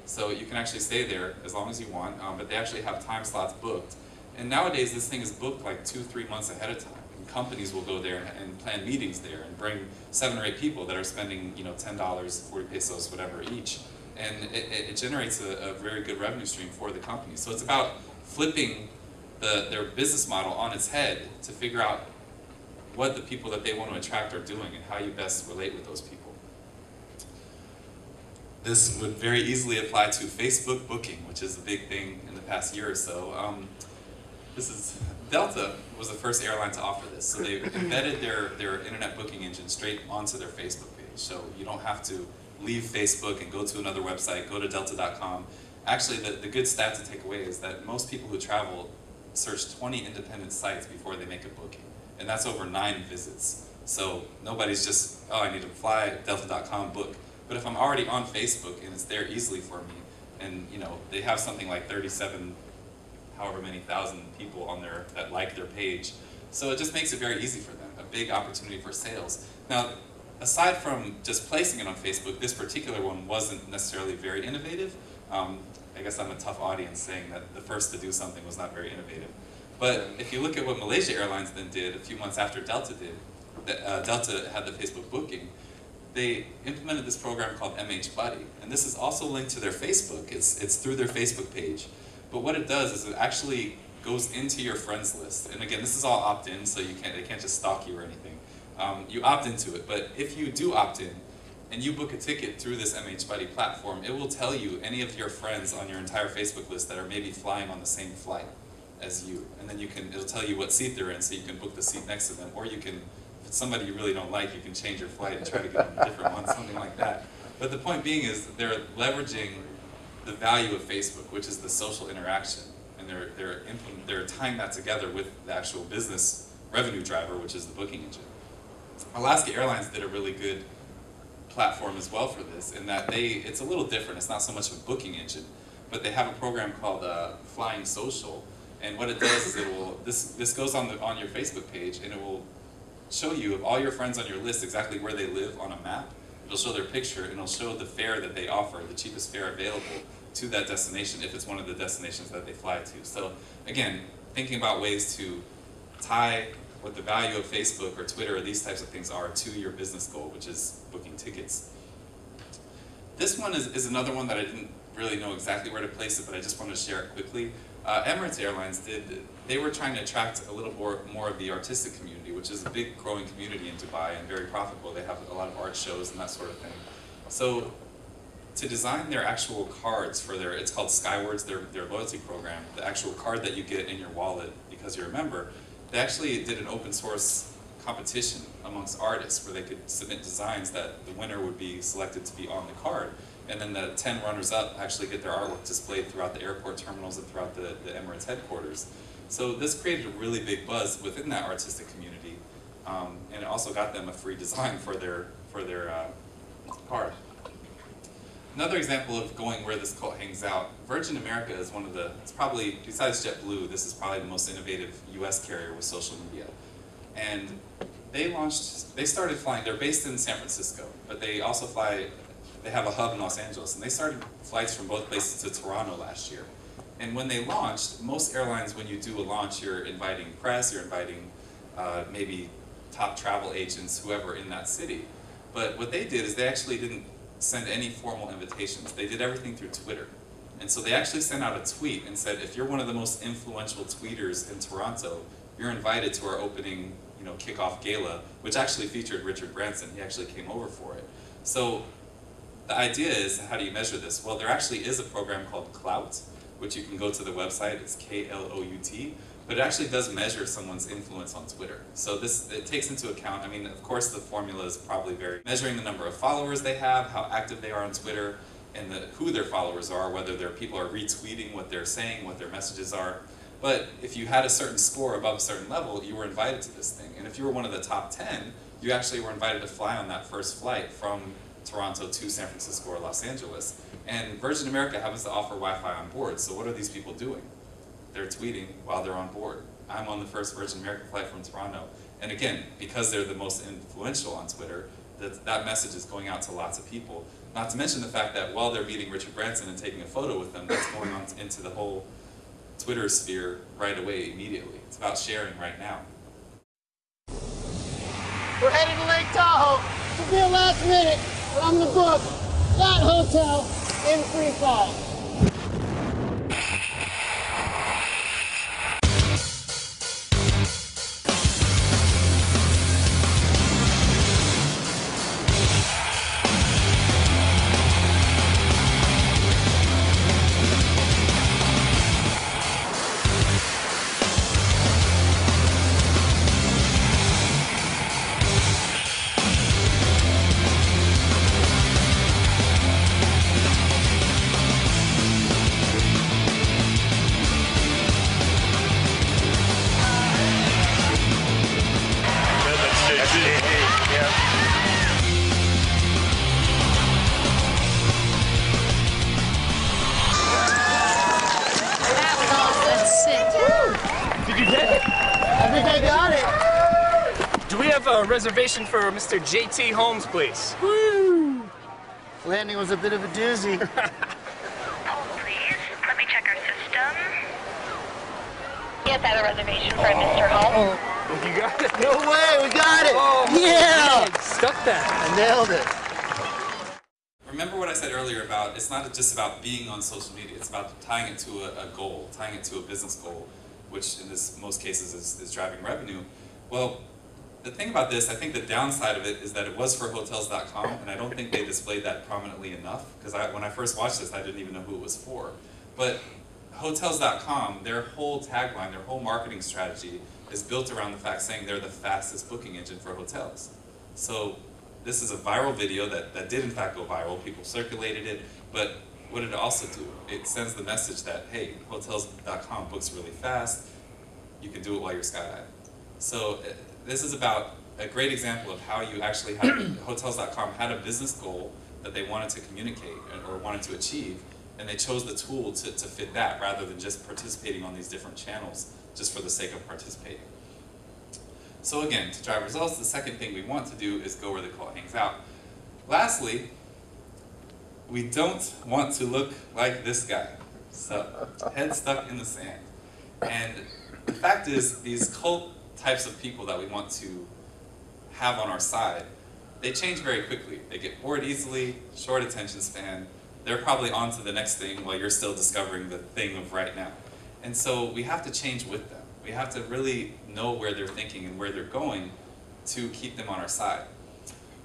So you can actually stay there as long as you want, but they actually have time slots booked. And nowadays this thing is booked like 2-3 months ahead of time. And companies will go there and plan meetings there and bring 7 or 8 people that are spending, you know, $10, 40 pesos, whatever each. And it generates a very good revenue stream for the company. So it's about flipping their business model on its head to figure out what the people that they want to attract are doing and how you best relate with those people. This would very easily apply to Facebook booking, which is a big thing in the past year or so. Delta was the first airline to offer this. So they embedded their internet booking engine straight onto their Facebook page. So you don't have to leave Facebook and go to another website, go to delta.com. Actually, the good stat to take away is that most people who travel search 20 independent sites before they make a booking. And that's over 9 visits. So nobody's just, oh, I need to fly, delta.com, book. But if I'm already on Facebook and it's there easily for me, and you know they have something like 37 however many thousand people on that like their page. So it just makes it very easy for them, a big opportunity for sales. Now, aside from just placing it on Facebook, this particular one wasn't necessarily very innovative. I guess I'm a tough audience saying that the first to do something was not very innovative. But if you look at what Malaysia Airlines then did a few months after Delta did, Delta had the Facebook booking, they implemented this program called MHBuddy. And this is also linked to their Facebook. It's through their Facebook page. But what it does is it actually goes into your friends list. And again, this is all opt-in, so they can't just stalk you or anything. You opt into it, but if you do opt in, and you book a ticket through this MHBuddy platform, it will tell you any of your friends on your entire Facebook list that are maybe flying on the same flight as you. And then it'll tell you what seat they're in, so you can book the seat next to them. Or you can, if it's somebody you really don't like, you can change your flight and try to get on a different one, something like that. But the point being is they're leveraging the value of Facebook, which is the social interaction. And they're tying that together with the actual business revenue driver, which is the booking engine. Alaska Airlines did a really good platform as well for this, in that it's a little different. It's not so much of a booking engine, but they have a program called Flying Social, and what it does is this goes on your Facebook page, and it will show you of all your friends on your list exactly where they live on a map. It'll show their picture, and it'll show the fare that they offer, the cheapest fare available to that destination if it's one of the destinations that they fly to. So again, thinking about ways to tie what the value of Facebook or Twitter or these types of things are to your business goal, which is booking tickets. This one is another one that I didn't really know exactly where to place it, but I just want to share it quickly. Emirates Airlines they were trying to attract a little more of the artistic community, which is a big growing community in Dubai and very profitable. They have a lot of art shows and that sort of thing. So to design their actual cards for it's called Skywards, their loyalty program, the actual card that you get in your wallet because you're a member, they actually did an open source competition amongst artists where they could submit designs that the winner would be selected to be on the card. And then the 10 runners-up actually get their artwork displayed throughout the airport terminals and throughout the Emirates headquarters. So this created a really big buzz within that artistic community, and it also got them a free design for their card. Another example of going where this cult hangs out, Virgin America is it's probably, besides JetBlue, this is probably the most innovative US carrier with social media. And they started flying, they're based in San Francisco, but they also they have a hub in Los Angeles, and they started flights from both places to Toronto last year. And when they launched, most airlines, when you do a launch, you're inviting press, you're inviting maybe top travel agents, whoever in that city. But what they did is they actually didn't send any formal invitations. They did everything through Twitter. And so they actually sent out a tweet and said, if you're one of the most influential tweeters in Toronto, you're invited to our opening kickoff gala, which actually featured Richard Branson. He actually came over for it. So the idea is, how do you measure this? Well, there actually is a program called Clout, which you can go to the website, it's Klout, but it actually does measure someone's influence on Twitter. So it takes into account, I mean, of course the formula is probably measuring the number of followers they have, how active they are on Twitter, and who their followers are, whether people are retweeting what they're saying, what their messages are. But if you had a certain score above a certain level, you were invited to this thing. And if you were one of the top 10, you actually were invited to fly on that first flight from Toronto to San Francisco or Los Angeles. And Virgin America happens to offer Wi-Fi on board, so what are these people doing? They're tweeting while they're on board. I'm on the first Virgin America flight from Toronto. And again, because they're the most influential on Twitter, that message is going out to lots of people. Not to mention the fact that while they're meeting Richard Branson and taking a photo with them, that's going on into the whole Twitter sphere right away, immediately. It's about sharing right now. We're headed to Lake Tahoe. It'll be a last minute, but I'm gonna book that hotel in free fall. I think I got it. Do we have a reservation for Mr. J.T. Holmes, please? Woo! Landing was a bit of a doozy. Hold, please. Let me check our system. Yes, I have a reservation for Mr. Holmes. You got it? No way, we got it! Oh, yeah! man, stuck that. I nailed it. Remember what I said earlier about it's not just about being on social media, it's about tying it to a goal, tying it to a business goal, which in most cases is driving revenue. Well, the thing about this, I think the downside of it is that it was for Hotels.com, and I don't think they displayed that prominently enough, because when I first watched this, I didn't even know who it was for. But Hotels.com, their whole tagline, their whole marketing strategy is built around the fact saying they're the fastest booking engine for hotels. So this is a viral video that did in fact go viral. People circulated it, but what did it also do? It sends the message that, hey, Hotels.com books really fast. You can do it while you're skydiving. So this is about a great example of how you actually had, Hotels.com had a business goal that they wanted to communicate or wanted to achieve, and they chose the tool to fit that rather than just participating on these different channels just for the sake of participating. So again, to drive results, the second thing we want to do is go where the call hangs out. Lastly, we don't want to look like this guy. So, head stuck in the sand. And the fact is, these cult types of people that we want to have on our side, they change very quickly. They get bored easily, short attention span. They're probably on to the next thing while you're still discovering the thing of right now. And so we have to change with them. We have to really know where they're thinking and where they're going to keep them on our side.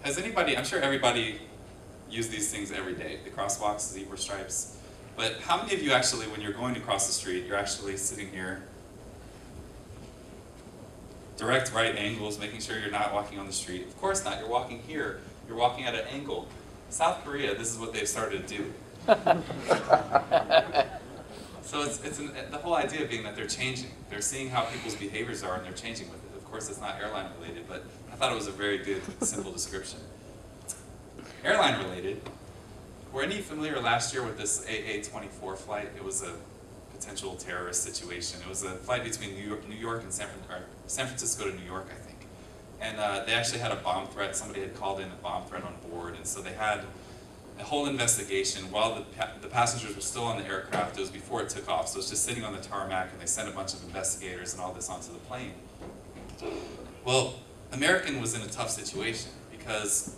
Has anybody, I'm sure everybody uses these things every day, the crosswalks, zebra stripes, but how many of you actually, when you're going to cross the street, you're actually sitting here, direct right angles, making sure you're not walking on the street? Of course not, you're walking here, you're walking at an angle. South Korea, this is what they've started to do. So the whole idea being that they're changing. They're seeing how people's behaviors are and they're changing with it. Of course, it's not airline related, but I thought it was a very good, simple description. Airline related, were any familiar last year with this AA-24 flight? It was a potential terrorist situation. It was a flight between New York and San Francisco to New York, I think. And they actually had a bomb threat. Somebody had called in a bomb threat on board, and so they had a whole investigation while the passengers were still on the aircraft. It was before it took off, so it's just sitting on the tarmac, and they sent a bunch of investigators and all this onto the plane. Well, American was in a tough situation because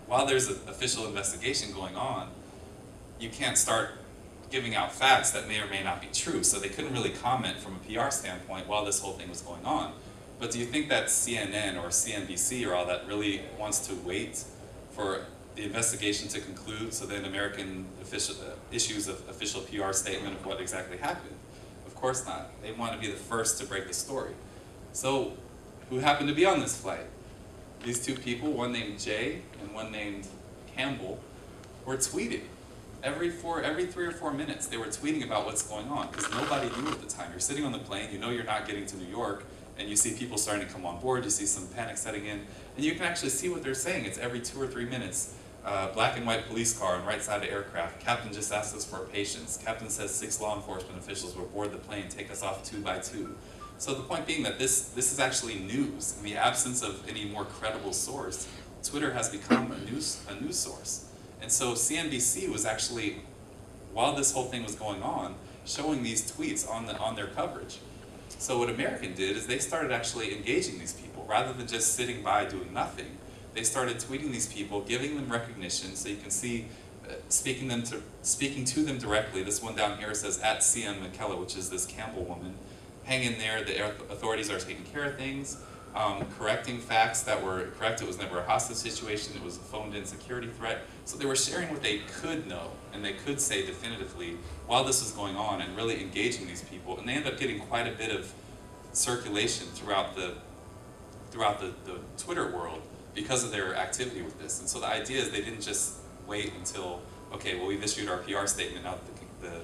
while there's an official investigation going on, you can't start giving out facts that may or may not be true, so they couldn't really comment from a PR standpoint while this whole thing was going on. But do you think that CNN or CNBC or all that really wants to wait for the investigation to conclude so then American issues an official PR statement of what exactly happened? Of course not. They want to be the first to break the story. So who happened to be on this flight? These two people, one named Jay and one named Campbell, were tweeting. Every 3 or 4 minutes they were tweeting about what's going on because nobody knew at the time. You're sitting on the plane, you know you're not getting to New York, and you see people starting to come on board, you see some panic setting in, and you can actually see what they're saying. It's every 2 or 3 minutes. Black and white police car on right side of aircraft. Captain just asked us for patience. Captain says 6 law enforcement officials will board the plane, take us off 2 by 2. So the point being that this is actually news. In the absence of any more credible source, Twitter has become a news source. And so CNBC was actually, while this whole thing was going on, showing these tweets on their coverage. So what American did is they started actually engaging these people. Rather than just sitting by doing nothing, they started tweeting these people, giving them recognition, so you can see, speaking to them directly. This one down here says @CM McKellar, which is this Campbell woman. Hang in there, the authorities are taking care of things, correcting facts that were correct. It was never a hostage situation, it was a phoned-in security threat. So they were sharing what they could know, and they could say definitively while this was going on, and really engaging these people. And they ended up getting quite a bit of circulation throughout the Twitter world because of their activity with this. And so the idea is they didn't just wait until, okay, well, we've issued our PR statement, now that the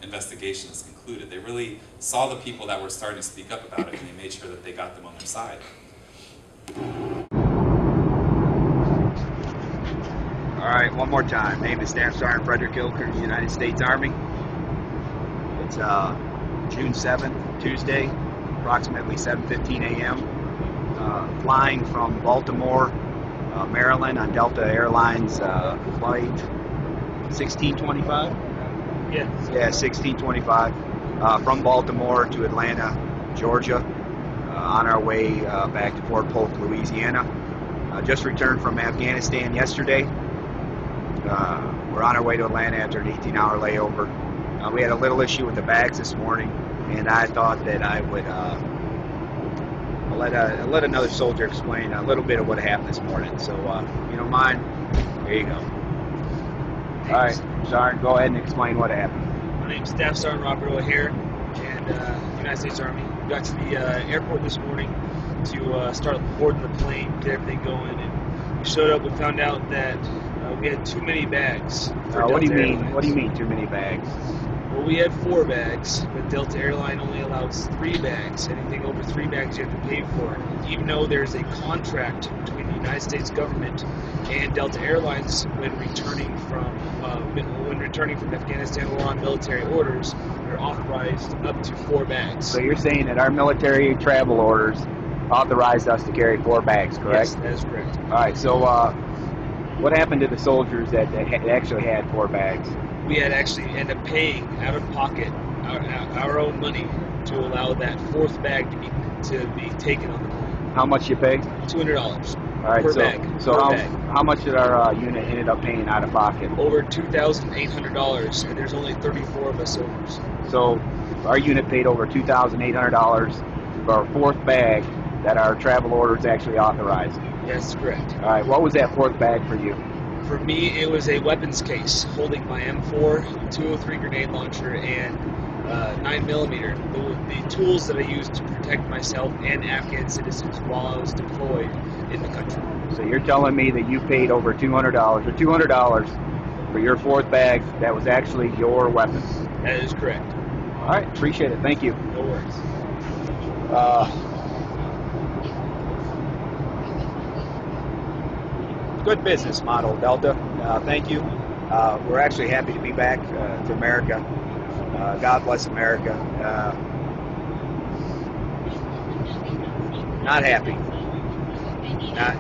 investigation is concluded. They really saw the people that were starting to speak up about it, and they made sure that they got them on their side. All right, one more time. Name is Staff Sergeant Frederick Gilker, United States Army. It's June 7th, Tuesday. approximately 7:15 a.m. Flying from Baltimore, Maryland on Delta Airlines flight 1625. Yes. Yeah, 1625 from Baltimore to Atlanta, Georgia. On our way back to Fort Polk, Louisiana. Just returned from Afghanistan yesterday. We're on our way to Atlanta after an 18-hour layover. We had a little issue with the bags this morning, and I thought that I would let another soldier explain a little bit of what happened this morning. So, if you don't mind, there you go. All right, Sergeant, go ahead and explain what happened. My name's Staff Sergeant Robert O'Hare, and United States Army. We got to the airport this morning to start boarding the plane, get everything going, and we showed up. We found out that we had too many bags. What do you mean? What do you mean too many bags? Well, we had 4 bags, but Delta Airline only allows 3 bags. Anything over 3 bags, you have to pay for. Even though there's a contract between the United States government and Delta Airlines when returning from Afghanistan or on military orders, they're authorized up to 4 bags. So you're saying that our military travel orders authorized us to carry 4 bags, correct? Yes, that is correct. All right. So what happened to the soldiers that actually had 4 bags? We had actually ended up paying out of pocket our own money to allow that 4th bag to be taken on the plane. How much you pay? $200. All right, per so bag. How much did our unit ended up paying out of pocket? Over $2,800, and there's only 34 of us soldiers. So our unit paid over $2,800 for our 4th bag that our travel orders actually authorized. That's correct. All right, what was that 4th bag for you? For me, it was a weapons case holding my M4, 203 grenade launcher, and 9mm. The tools that I used to protect myself and Afghan citizens while I was deployed in the country. So you're telling me that you paid over $200 for your 4th bag that was actually your weapons? That is correct. All right, appreciate it. Thank you. No worries. Good business model, Delta. Thank you. We're actually happy to be back to America. God bless America. Not happy.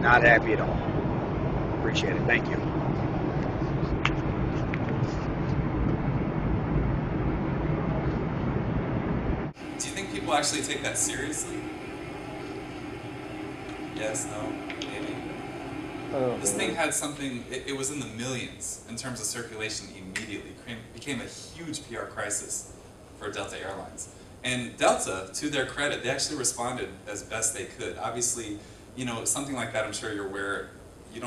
Not happy at all. Appreciate it. Thank you. Do you think people actually take that seriously? Yes, no, maybe. This thing had something, it was in the millions in terms of circulation immediately. It became a huge PR crisis for Delta Airlines. And Delta, to their credit, they actually responded as best they could. Obviously, you know, something like that, I'm sure you're aware, you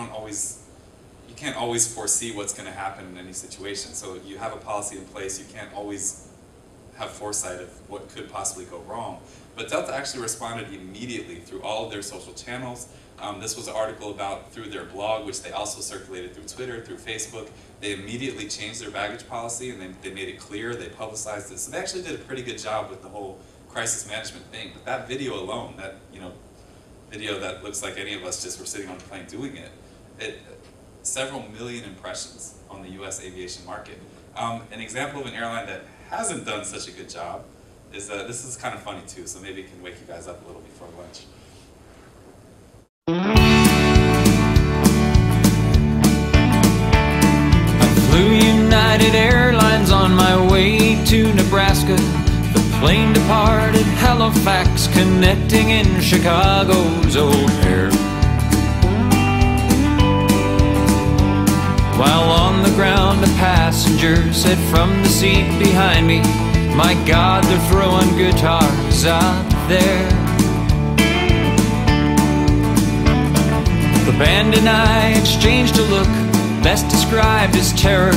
can't always foresee what's going to happen in any situation. So you have a policy in place, you can't always have foresight of what could possibly go wrong. But Delta actually responded immediately through all of their social channels. This was an article about through their blog, which they also circulated through Twitter, through Facebook. They immediately changed their baggage policy and they made it clear, they publicized it. So they actually did a pretty good job with the whole crisis management thing. But that video alone, that video that looks like any of us just were sitting on the plane doing it, several million impressions on the US aviation market. An example of an airline that hasn't done such a good job is this is kind of funny too, so maybe it can wake you guys up a little before lunch. Flew United Airlines on my way to Nebraska. The plane departed Halifax, connecting in Chicago's O'Hare. While on the ground, a passenger said from the seat behind me, "My God, they're throwing guitars out there." The band and I exchanged a look, best described as terror,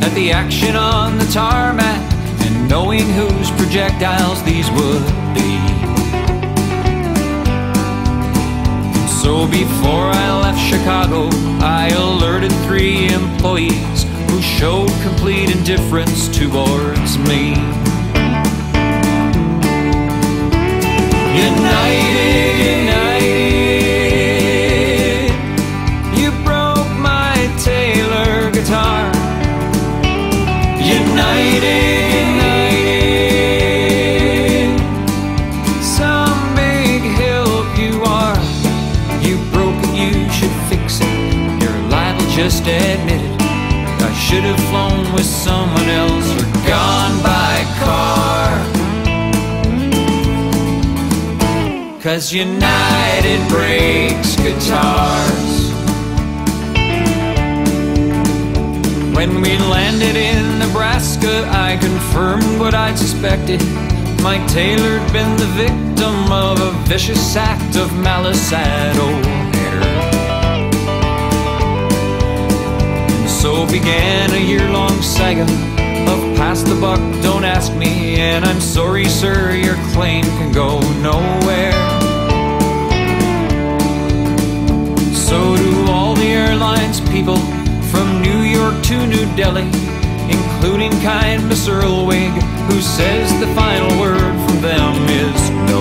at the action on the tarmac, and knowing whose projectiles these would be. So before I left Chicago, I alerted 3 employees who showed complete indifference towards me. United, United, you broke my Taylor guitar. United, United, so just admitted I should have flown with someone else or gone by car. 'Cause United breaks guitars. When we landed in Nebraska, I confirmed what I'd suspected. Mike Taylor had been the victim of a vicious act of malice at O'Hare. And so began a year-long saga of pass the buck, don't ask me, and I'm sorry sir, your claim can go nowhere. So do all the airlines people from New York to New Delhi, including kind Miss Earlwig, who says the final word from them is no.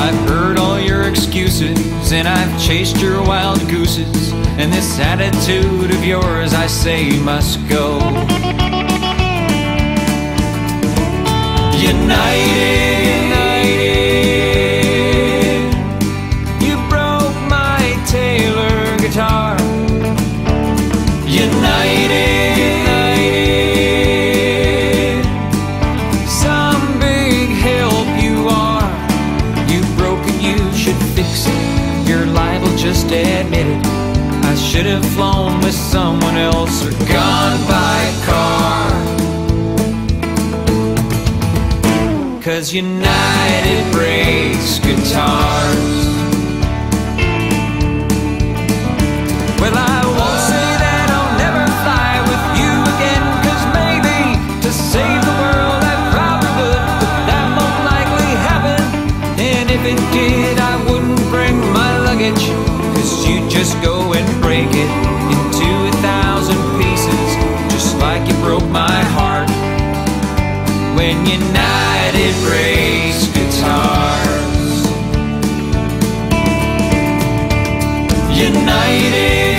I've heard all your excuses and I've chased your wild gooses, and this attitude of yours I say must go. United, you broke my Taylor guitar. United, some big help you are. You've broken, you should fix it. You're liable, just admit it. I should have flown with someone else or gone by car. 'Cause United breaks guitars. Well, I won't say that I'll never fly with you again, 'cause maybe to save the world I probably would, but that won't likely happen. And if it did, I wouldn't bring my luggage, 'cause you'd just go and break it into 1,000 pieces, just like you broke my heart when United breaks guitars. United,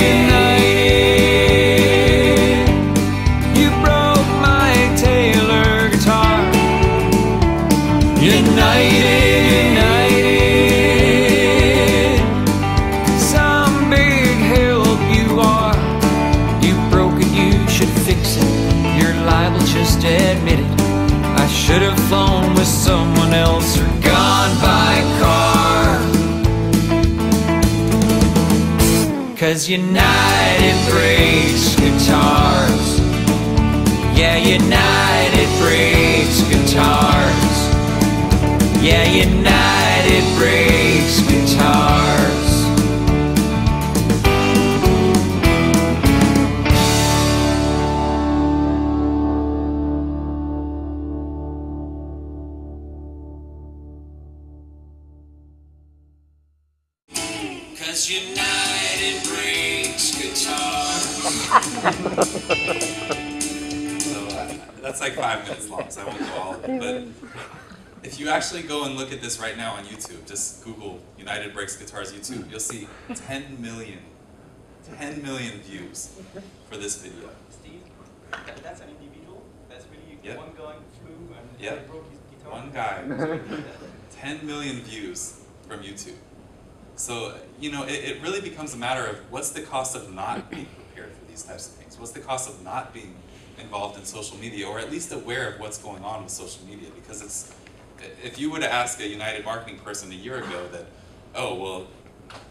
you broke my Taylor guitar. United, some big help you are. You've broken, you should fix it. You're liable, just admit it. I should have flown with someone else or gone by car. 'Cause United breaks guitars. Yeah, United breaks guitars. Yeah, United breaks guitars. United breaks guitars. So that's like 5 minutes long, so I won't go all of it. But if you actually go and look at this right now on YouTube, just Google United Breaks Guitars YouTube, you'll see 10 million views for this video. Steve, that's an individual. That's really Yep. one going through and Yep. broke his guitar. One guy. 10 million views from YouTube. So, you know, it really becomes a matter of what's the cost of not being prepared for these types of things? What's the cost of not being involved in social media, or at least aware of what's going on with social media? Because it's, if you were to ask a United marketing person a year ago that, oh, well,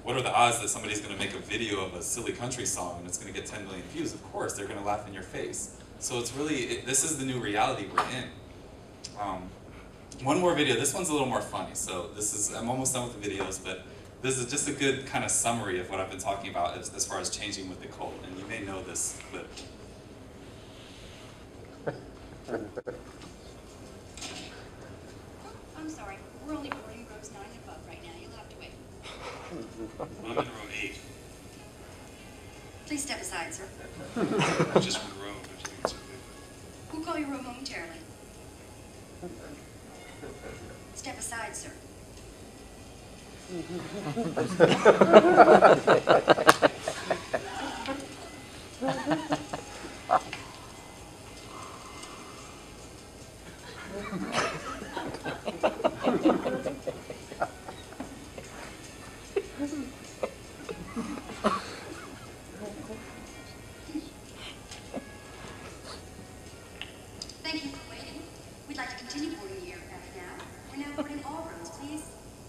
what are the odds that somebody's going to make a video of a silly country song and it's going to get 10 million views? Of course, they're going to laugh in your face. So it's really, this is the new reality we're in. One more video. This one's a little more funny. So this is, I'm almost done with the videos, but this is just a good kind of summary of what I've been talking about as far as changing with the cult, and you may know this clip. I'm sorry, we're only boarding rows 9 and above right now. You'll have to wait. I'm in row 8. Please step aside, sir. Just one row, don't you think it's okay? We'll call your room momentarily. Step aside, sir.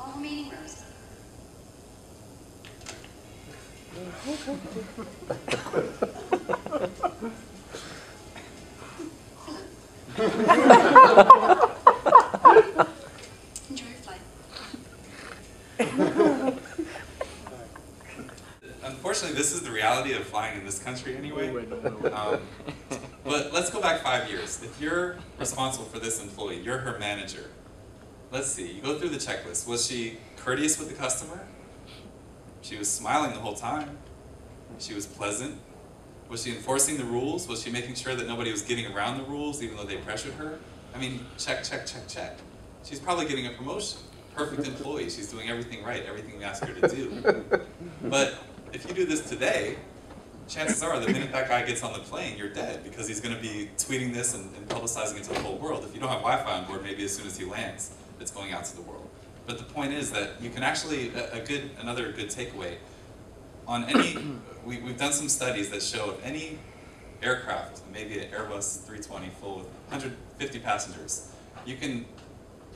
All remaining rows. Enjoy your flight. Unfortunately, this is the reality of flying in this country anyway. But let's go back 5 years. If you're responsible for this employee, you're her manager. Let's see, you go through the checklist. Was she courteous with the customer? She was smiling the whole time. She was pleasant. Was she enforcing the rules? Was she making sure that nobody was getting around the rules even though they pressured her? I mean, check, check, check, check. She's probably getting a promotion. Perfect employee. She's doing everything right, everything we ask her to do. But if you do this today, chances are the minute that guy gets on the plane, you're dead because he's going to be tweeting this and publicizing it to the whole world. If you don't have Wi-Fi on board, maybe as soon as he lands, it's going out to the world. But the point is that you can actually, another good takeaway, on any, we've done some studies that show if any aircraft, maybe an Airbus 320 full with 150 passengers, you can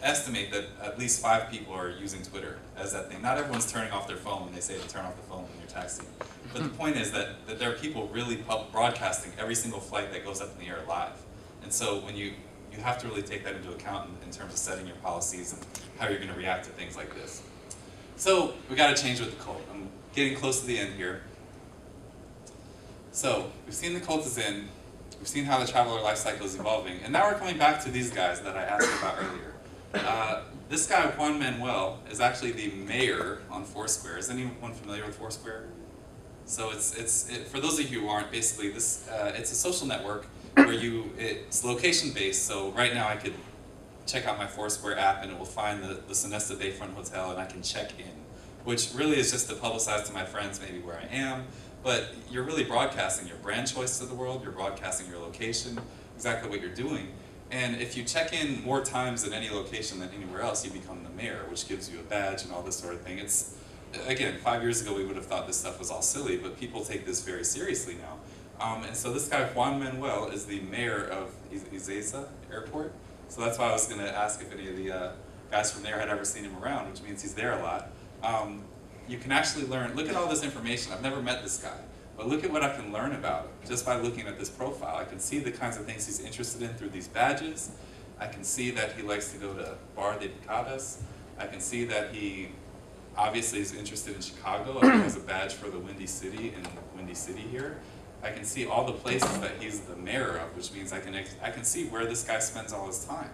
estimate that at least 5 people are using Twitter as that thing. Not everyone's turning off their phone when they say to turn off the phone when you're taxiing. But the point is that there are people really broadcasting every single flight that goes up in the air live. And so when you have to really take that into account in terms of setting your policies and how you're going to react to things like this. So we got to change with the cult. I'm getting close to the end here. So we've seen the cult is in. We've seen how the traveler life cycle is evolving. And now we're coming back to these guys that I asked about earlier. This guy, Juan Manuel, is actually the mayor on Foursquare. Is anyone familiar with Foursquare? So for those of you who aren't, basically this it's a social network where it's location based. So right now I could check out my Foursquare app and it will find the Sonesta Bayfront Hotel and I can check in, which really is just to publicize to my friends maybe where I am. But you're really broadcasting your brand choice to the world. You're broadcasting your location, exactly what you're doing. And if you check in more times in any location than anywhere else, you become the mayor, which gives you a badge and all this sort of thing. It's, again, 5 years ago we would have thought this stuff was all silly, but people take this very seriously now. And so this guy, Juan Manuel, is the mayor of Ezeiza Airport. So that's why I was going to ask if any of the guys from there had ever seen him around, which means he's there a lot. You can actually learn, look at all this information. I've never met this guy. But look at what I can learn about him just by looking at this profile. I can see the kinds of things he's interested in through these badges. I can see that he likes to go to Bar de Picadas. I can see that he obviously is interested in Chicago. He has a badge for the Windy City and Windy City here. I can see all the places that he's the mayor of, which means I can see where this guy spends all his time.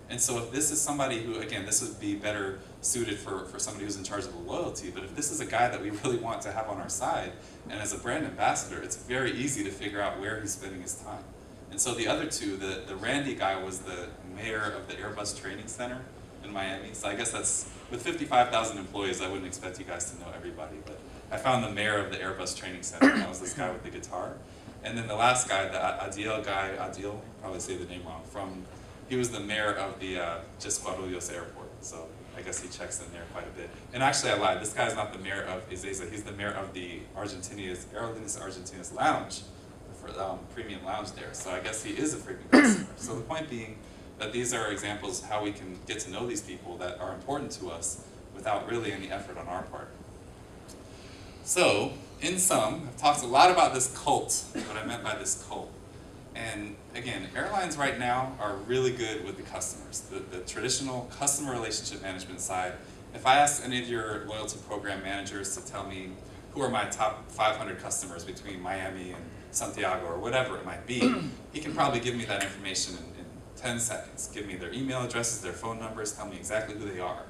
And so if this is somebody who, again, this would be better suited for somebody who's in charge of a loyalty, but if this is a guy that we really want to have on our side, and as a brand ambassador, it's very easy to figure out where he's spending his time. And so the other two, the Randy guy was the mayor of the Airbus Training Center in Miami. So I guess that's, with 55,000 employees, I wouldn't expect you guys to know everybody, but I found the mayor of the Airbus Training Center, and that was this guy with the guitar. And then the last guy, the Adil guy, Adil, probably say the name wrong, he was the mayor of the Guarulhos Airport, so I guess he checks in there quite a bit. And actually I lied, this guy's not the mayor of Ezeiza, he's the mayor of the Aerolíneas Argentinas Lounge, for premium lounge there, so I guess he is a frequent customer. So the point being that these are examples of how we can get to know these people that are important to us without really any effort on our part. So, in sum, I've talked a lot about this cult, what I meant by this cult. And again, airlines right now are really good with the customers, the traditional customer relationship management side. If I ask any of your loyalty program managers to tell me who are my top 500 customers between Miami and Santiago or whatever it might be, he can probably give me that information in 10 seconds. Give me their email addresses, their phone numbers, tell me exactly who they are.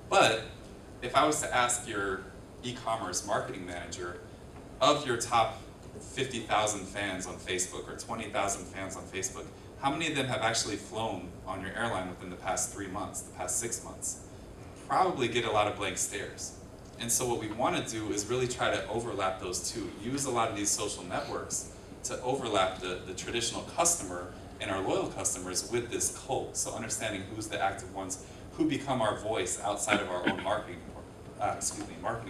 But if I was to ask your e-commerce marketing manager, of your top 50,000 fans on Facebook or 20,000 fans on Facebook, how many of them have actually flown on your airline within the past 3 months, the past 6 months? Probably get a lot of blank stares. And so what we want to do is really try to overlap those two. Use a lot of these social networks to overlap the traditional customer and our loyal customers with this cult. So understanding who's the active ones, who become our voice outside of our own marketing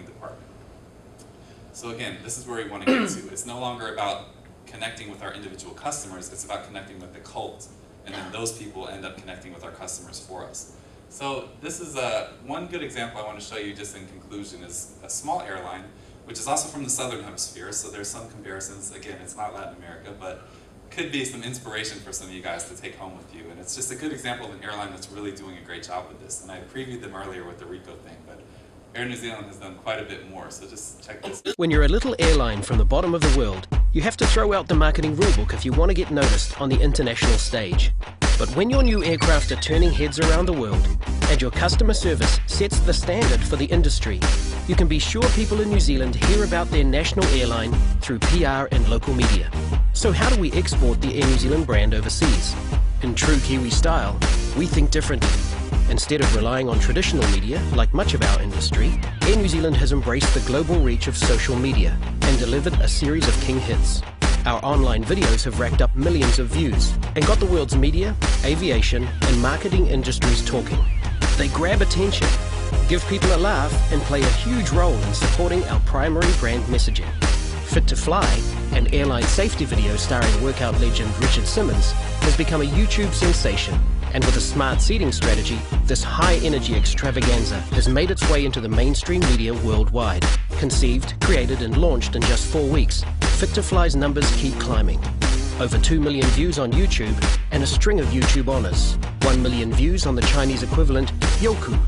department. So again, this is where we want to get to. It's no longer about connecting with our individual customers, it's about connecting with the cult, and then those people end up connecting with our customers for us. So this is one good example I want to show you just in conclusion is a small airline, which is also from the Southern Hemisphere, so there's some comparisons. Again, it's not Latin America, but could be some inspiration for some of you guys to take home with you. And it's just a good example of an airline that's really doing a great job with this. And I previewed them earlier with the Rico thing, but Air New Zealand has done quite a bit more, so just check this. When you're a little airline from the bottom of the world, you have to throw out the marketing rulebook if you want to get noticed on the international stage. But when your new aircraft are turning heads around the world, and your customer service sets the standard for the industry, you can be sure people in New Zealand hear about their national airline through PR and local media. So how do we export the Air New Zealand brand overseas? In true Kiwi style, we think differently. Instead of relying on traditional media, like much of our industry, Air New Zealand has embraced the global reach of social media and delivered a series of king hits. Our online videos have racked up millions of views and got the world's media, aviation, and marketing industries talking. They grab attention, give people a laugh, and play a huge role in supporting our primary brand messaging. Fit to Fly, an airline safety video starring workout legend Richard Simmons, has become a YouTube sensation. And with a smart seating strategy, this high-energy extravaganza has made its way into the mainstream media worldwide. Conceived, created, and launched in just 4 weeks, Fit to Fly's numbers keep climbing. Over 2 million views on YouTube and a string of YouTube honors. 1 million views on the Chinese equivalent Youku.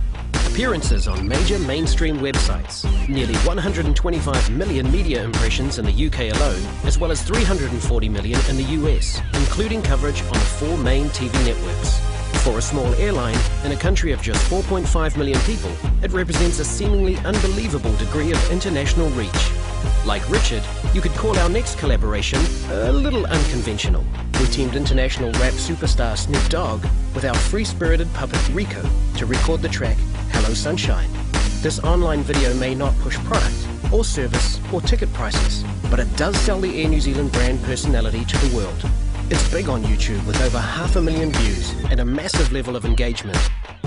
Appearances on major mainstream websites. Nearly 125 million media impressions in the UK alone, as well as 340 million in the US, including coverage on the 4 main TV networks. For a small airline in a country of just 4.5 million people, it represents a seemingly unbelievable degree of international reach. Like Richard, you could call our next collaboration a little unconventional. We teamed international rap superstar Snoop Dogg with our free-spirited puppet Rico to record the track Hello Sunshine. This online video may not push product or service or ticket prices, but it does sell the Air New Zealand brand personality to the world. It's big on YouTube with over 500,000 views and a massive level of engagement.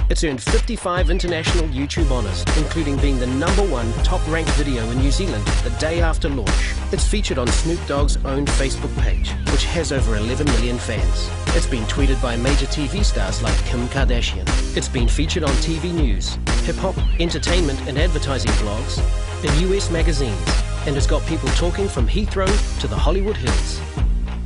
It's earned 55 international YouTube honors, including being the #1 top-ranked video in New Zealand the day after launch. It's featured on Snoop Dogg's own Facebook page, which has over 11 million fans. It's been tweeted by major TV stars like Kim Kardashian. It's been featured on TV news, hip-hop, entertainment and advertising blogs, in US magazines, and has got people talking from Heathrow to the Hollywood Hills.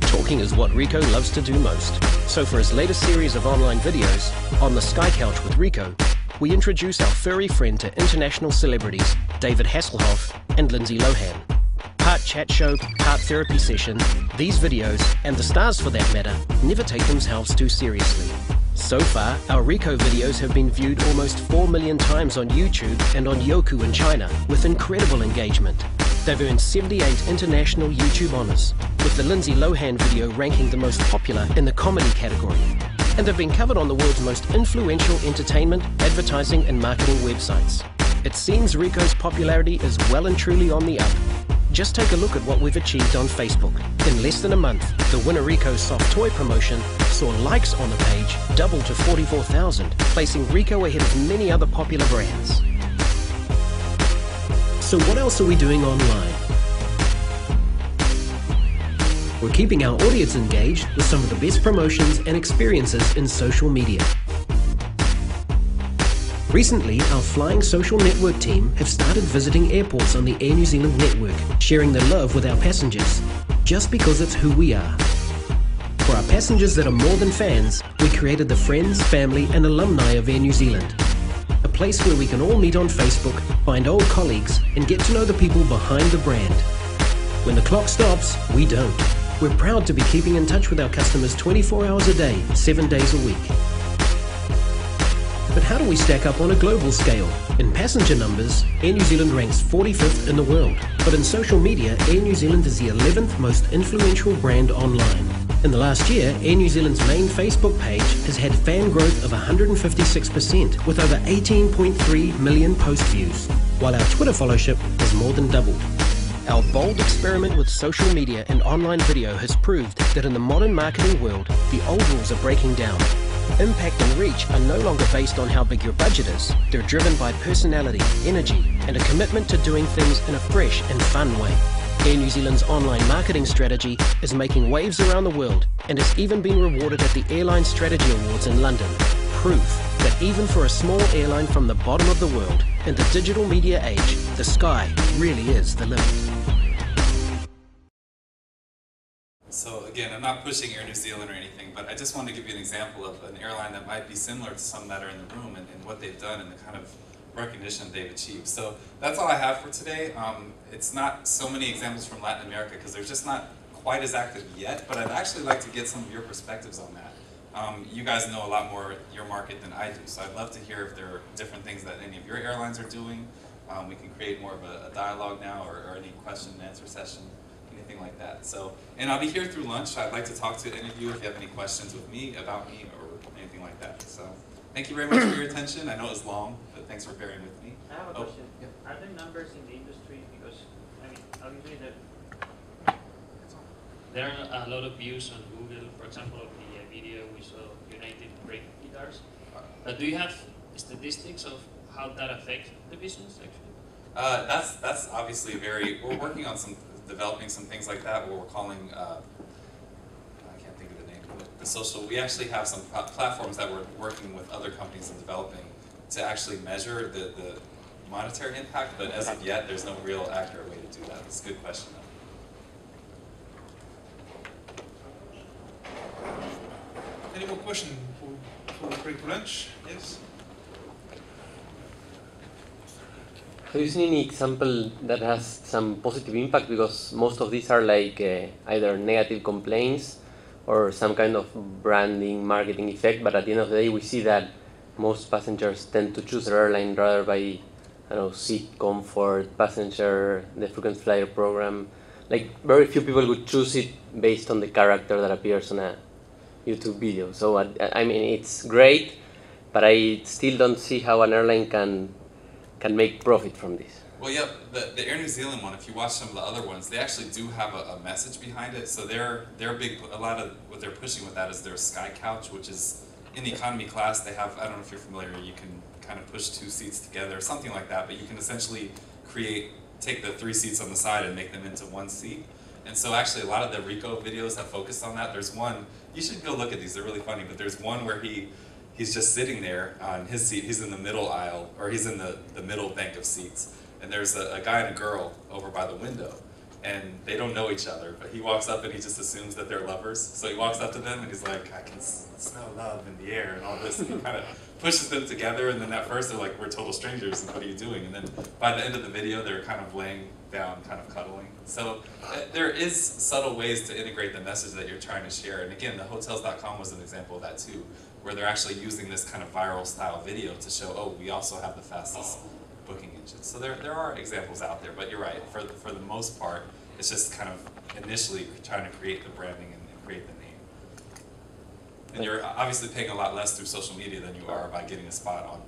Talking is what Rico loves to do most. So for his latest series of online videos, On the Sky Couch with Rico, we introduce our furry friend to international celebrities David Hasselhoff and Lindsay Lohan. Part chat show, part therapy session, these videos, and the stars for that matter, never take themselves too seriously. So far, our Rico videos have been viewed almost 4 million times on YouTube and on Youku in China, with incredible engagement. They've earned 78 international YouTube honors, with the Lindsay Lohan video ranking the most popular in the comedy category. And they've been covered on the world's most influential entertainment, advertising and marketing websites. It seems Rico's popularity is well and truly on the up. Just take a look at what we've achieved on Facebook. In less than a month, the Winner Rico soft toy promotion saw likes on the page double to 44,000, placing Rico ahead of many other popular brands. So what else are we doing online? We're keeping our audience engaged with some of the best promotions and experiences in social media. Recently, our Flying Social Network team have started visiting airports on the Air New Zealand network, sharing their love with our passengers, just because it's who we are. For our passengers that are more than fans, we created the friends, family and alumni of Air New Zealand. A place where we can all meet on Facebook, find old colleagues, and get to know the people behind the brand. When the clock stops, we don't. We're proud to be keeping in touch with our customers 24 hours a day, 7 days a week. But how do we stack up on a global scale? In passenger numbers, Air New Zealand ranks 45th in the world. But in social media, Air New Zealand is the 11th most influential brand online. In the last year, Air New Zealand's main Facebook page has had fan growth of 156%, with over 18.3 million post views, while our Twitter followership has more than doubled. Our bold experiment with social media and online video has proved that in the modern marketing world, the old rules are breaking down. Impact and reach are no longer based on how big your budget is. They're driven by personality, energy, and a commitment to doing things in a fresh and fun way. Air New Zealand's online marketing strategy is making waves around the world and has even been rewarded at the Airline Strategy Awards in London. Proof that even for a small airline from the bottom of the world, in the digital media age, the sky really is the limit. So again, I'm not pushing Air New Zealand or anything, but I just want to give you an example of an airline that might be similar to some that are in the room and what they've done and the kind of recognition they've achieved. So that's all I have for today. It's not so many examples from Latin America because they're just not quite as active yet, but I'd actually like to get some of your perspectives on that. You guys know a lot more your market than I do, so I'd love to hear if there are different things that any of your airlines are doing. We can create more of a dialogue now or any question and answer session, anything like that. So, and I'll be here through lunch. I'd like to talk to any of you if you have any questions with me, about me, or anything like that. So, thank you very much for your attention. I know it was long, but thanks for bearing with me. I have a question. Yeah. Are there numbers in the industry? Because, I mean, obviously there are a lot of views on Google, for example, of the video we saw United break guitars. But do you have statistics of how that affects the business, actually? That's obviously we're working on developing some things like that, what we're calling, I can't think of the name of it, the social. We actually have some platforms that we're working with other companies and developing to actually measure the monetary impact, but as of yet, there's no real accurate way to do that. It's a good question, though. Any more questions before we break for lunch? Yes? Have you seen any example that has some positive impact? Because most of these are like either negative complaints or some kind of branding, marketing effect, but at the end of the day we see that most passengers tend to choose their airline rather by, I don't know, seat comfort, passenger, the frequent flyer program. Like very few people would choose it based on the character that appears on a YouTube video. So I mean, it's great, but I still don't see how an airline can make profit from this. Well, yeah, the Air New Zealand one, if you watch some of the other ones, they actually do have a message behind it. So they're big, a lot of what they're pushing with that is their Sky Couch, which is in the economy class, they have, I don't know if you're familiar, you can kind of push 2 seats together, something like that, but you can essentially take the 3 seats on the side and make them into 1 seat. And so actually a lot of the Rico videos have focused on that. There's one, you should go look at these, they're really funny, but there's one where he's just sitting there on his seat, he's in the middle aisle, or he's in the middle bank of seats, and there's a guy and a girl over by the window, and they don't know each other, but he walks up and he just assumes that they're lovers. So he walks up to them and he's like, I can smell love in the air and all this, and he kind of pushes them together, and then at first they're like, we're total strangers, and what are you doing? And then by the end of the video, they're kind of laying down, kind of cuddling. So there is subtle ways to integrate the message that you're trying to share. And again, the Hotels.com was an example of that too, where they're actually using this kind of viral style video to show, oh, we also have the fastest booking engine. So there are examples out there, but you're right, for the most part, it's just kind of initially trying to create the branding and create the name. And you're obviously paying a lot less through social media than you are by getting a spot on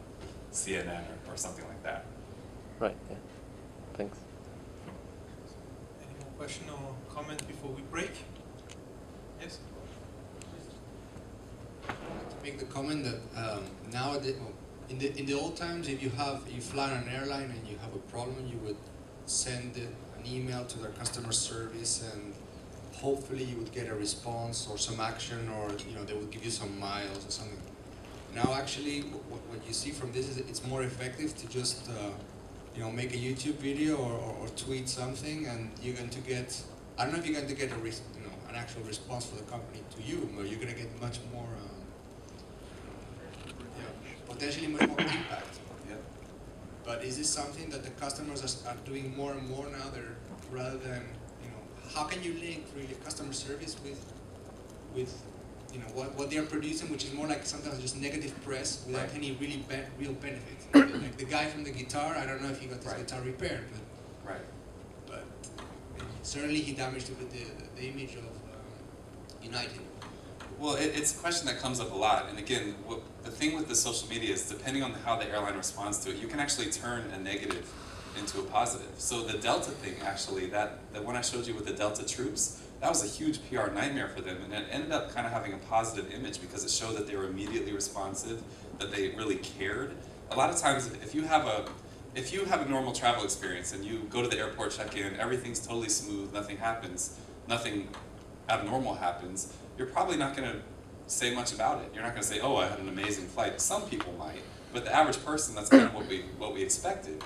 CNN or something like that. Right, yeah. Thanks. Any more question or comment before we break? Yes? To make the comment that nowadays, in the old times, if you fly on an airline and you have a problem, you would send an email to their customer service, and hopefully you would get a response or some action, or they would give you some miles or something. Now, actually, what you see from this is it's more effective to just make a YouTube video or tweet something, and you're going to get, I don't know if you're going to get an actual response for the company to you, but you're going to get much more, potentially much more impact. Yeah. But is this something that the customers are doing more and more now? Rather than, how can you link really customer service with what they're producing, which is more like sometimes just negative press without any really real benefit. Like the guy from the guitar, I don't know if he got his guitar repaired, but certainly he damaged the image of United. Well, it's a question that comes up a lot, and again, the thing with the social media is depending on how the airline responds to it, you can actually turn a negative into a positive. So the Delta thing, actually, that one I showed you with the Delta troops, that was a huge PR nightmare for them, and it ended up kind of having a positive image because it showed that they were immediately responsive, that they really cared. A lot of times, if you have a normal travel experience and you go to the airport, check in, everything's totally smooth, nothing happens, nothing abnormal happens, you're probably not going to say much about it. You're not going to say, oh, I had an amazing flight. Some people might, but the average person, that's kind of what we expected.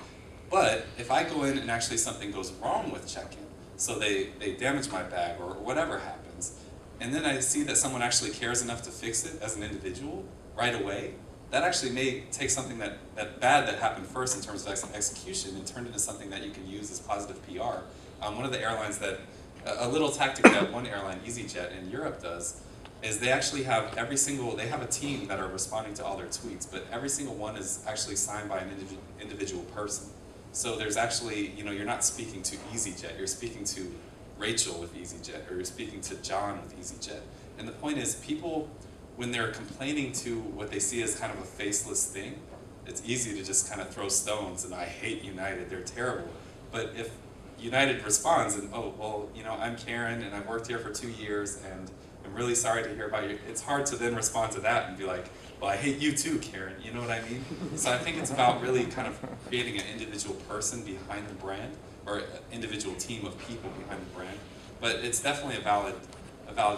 But if I go in and actually something goes wrong with check-in, so they damage my bag or whatever happens, and then I see that someone actually cares enough to fix it as an individual right away, that actually may take something that bad that happened first in terms of execution and turn it into something that you can use as positive PR. One of the airlines that, a little tactic that one airline, EasyJet in Europe does, is they actually have they have a team that are responding to all their tweets, but every single one is actually signed by an individual person. So there's actually, you're not speaking to EasyJet, you're speaking to Rachel with EasyJet, or you're speaking to John with EasyJet. And the point is, people, when they're complaining to what they see as kind of a faceless thing, it's easy to just kind of throw stones and I hate United, they're terrible. But if United responds and, oh, well, I'm Karen and I've worked here for 2 years and I'm really sorry to hear about you, it's hard to then respond to that and be like, well, I hate you too, Karen, you know what I mean? So I think it's about really kind of creating an individual person behind the brand, or an individual team of people behind the brand. But it's definitely a valid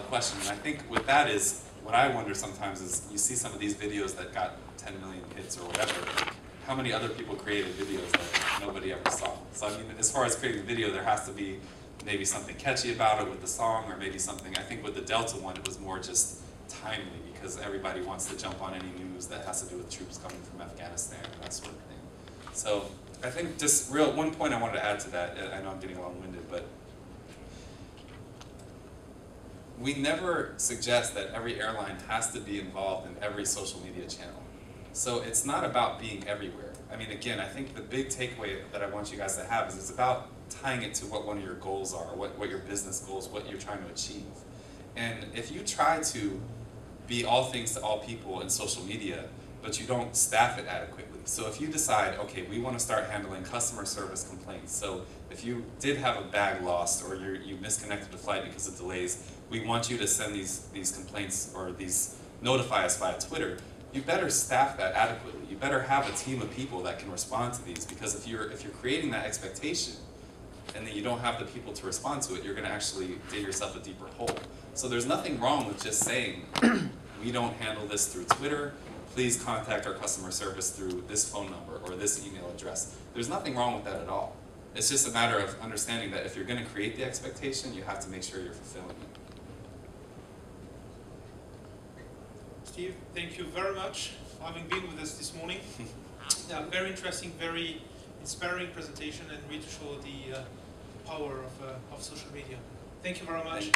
question. And I think with that is, what I wonder sometimes is, you see some of these videos that got 10 million hits or whatever, how many other people created videos that nobody ever saw? So I mean, as far as creating a video, there has to be maybe something catchy about it with the song, or maybe something, I think with the Delta one, it was more just timely, because everybody wants to jump on any news that has to do with troops coming from Afghanistan and that sort of thing. So I think just one point I wanted to add to that, I know I'm getting long-winded, but we never suggest that every airline has to be involved in every social media channel. So it's not about being everywhere. I mean, again, I think the big takeaway that I want you guys to have is it's about tying it to what one of your goals are, what your business goals, what you're trying to achieve. And if you try to be all things to all people in social media, but you don't staff it adequately. So if you decide, okay, we want to start handling customer service complaints. So if you did have a bag lost or you misconnected the flight because of delays, we want you to send these complaints or notify us via Twitter. You better staff that adequately. You better have a team of people that can respond to these, because if you're creating that expectation and then you don't have the people to respond to it, you're going to actually dig yourself a deeper hole. So there's nothing wrong with just saying, we don't handle this through Twitter, please contact our customer service through this phone number or this email address. There's nothing wrong with that at all. It's just a matter of understanding that if you're going to create the expectation, you have to make sure you're fulfilling it. Steve, thank you very much for having been with us this morning. Yeah, very interesting, very inspiring presentation, and really to show the power of social media. Thank you very much.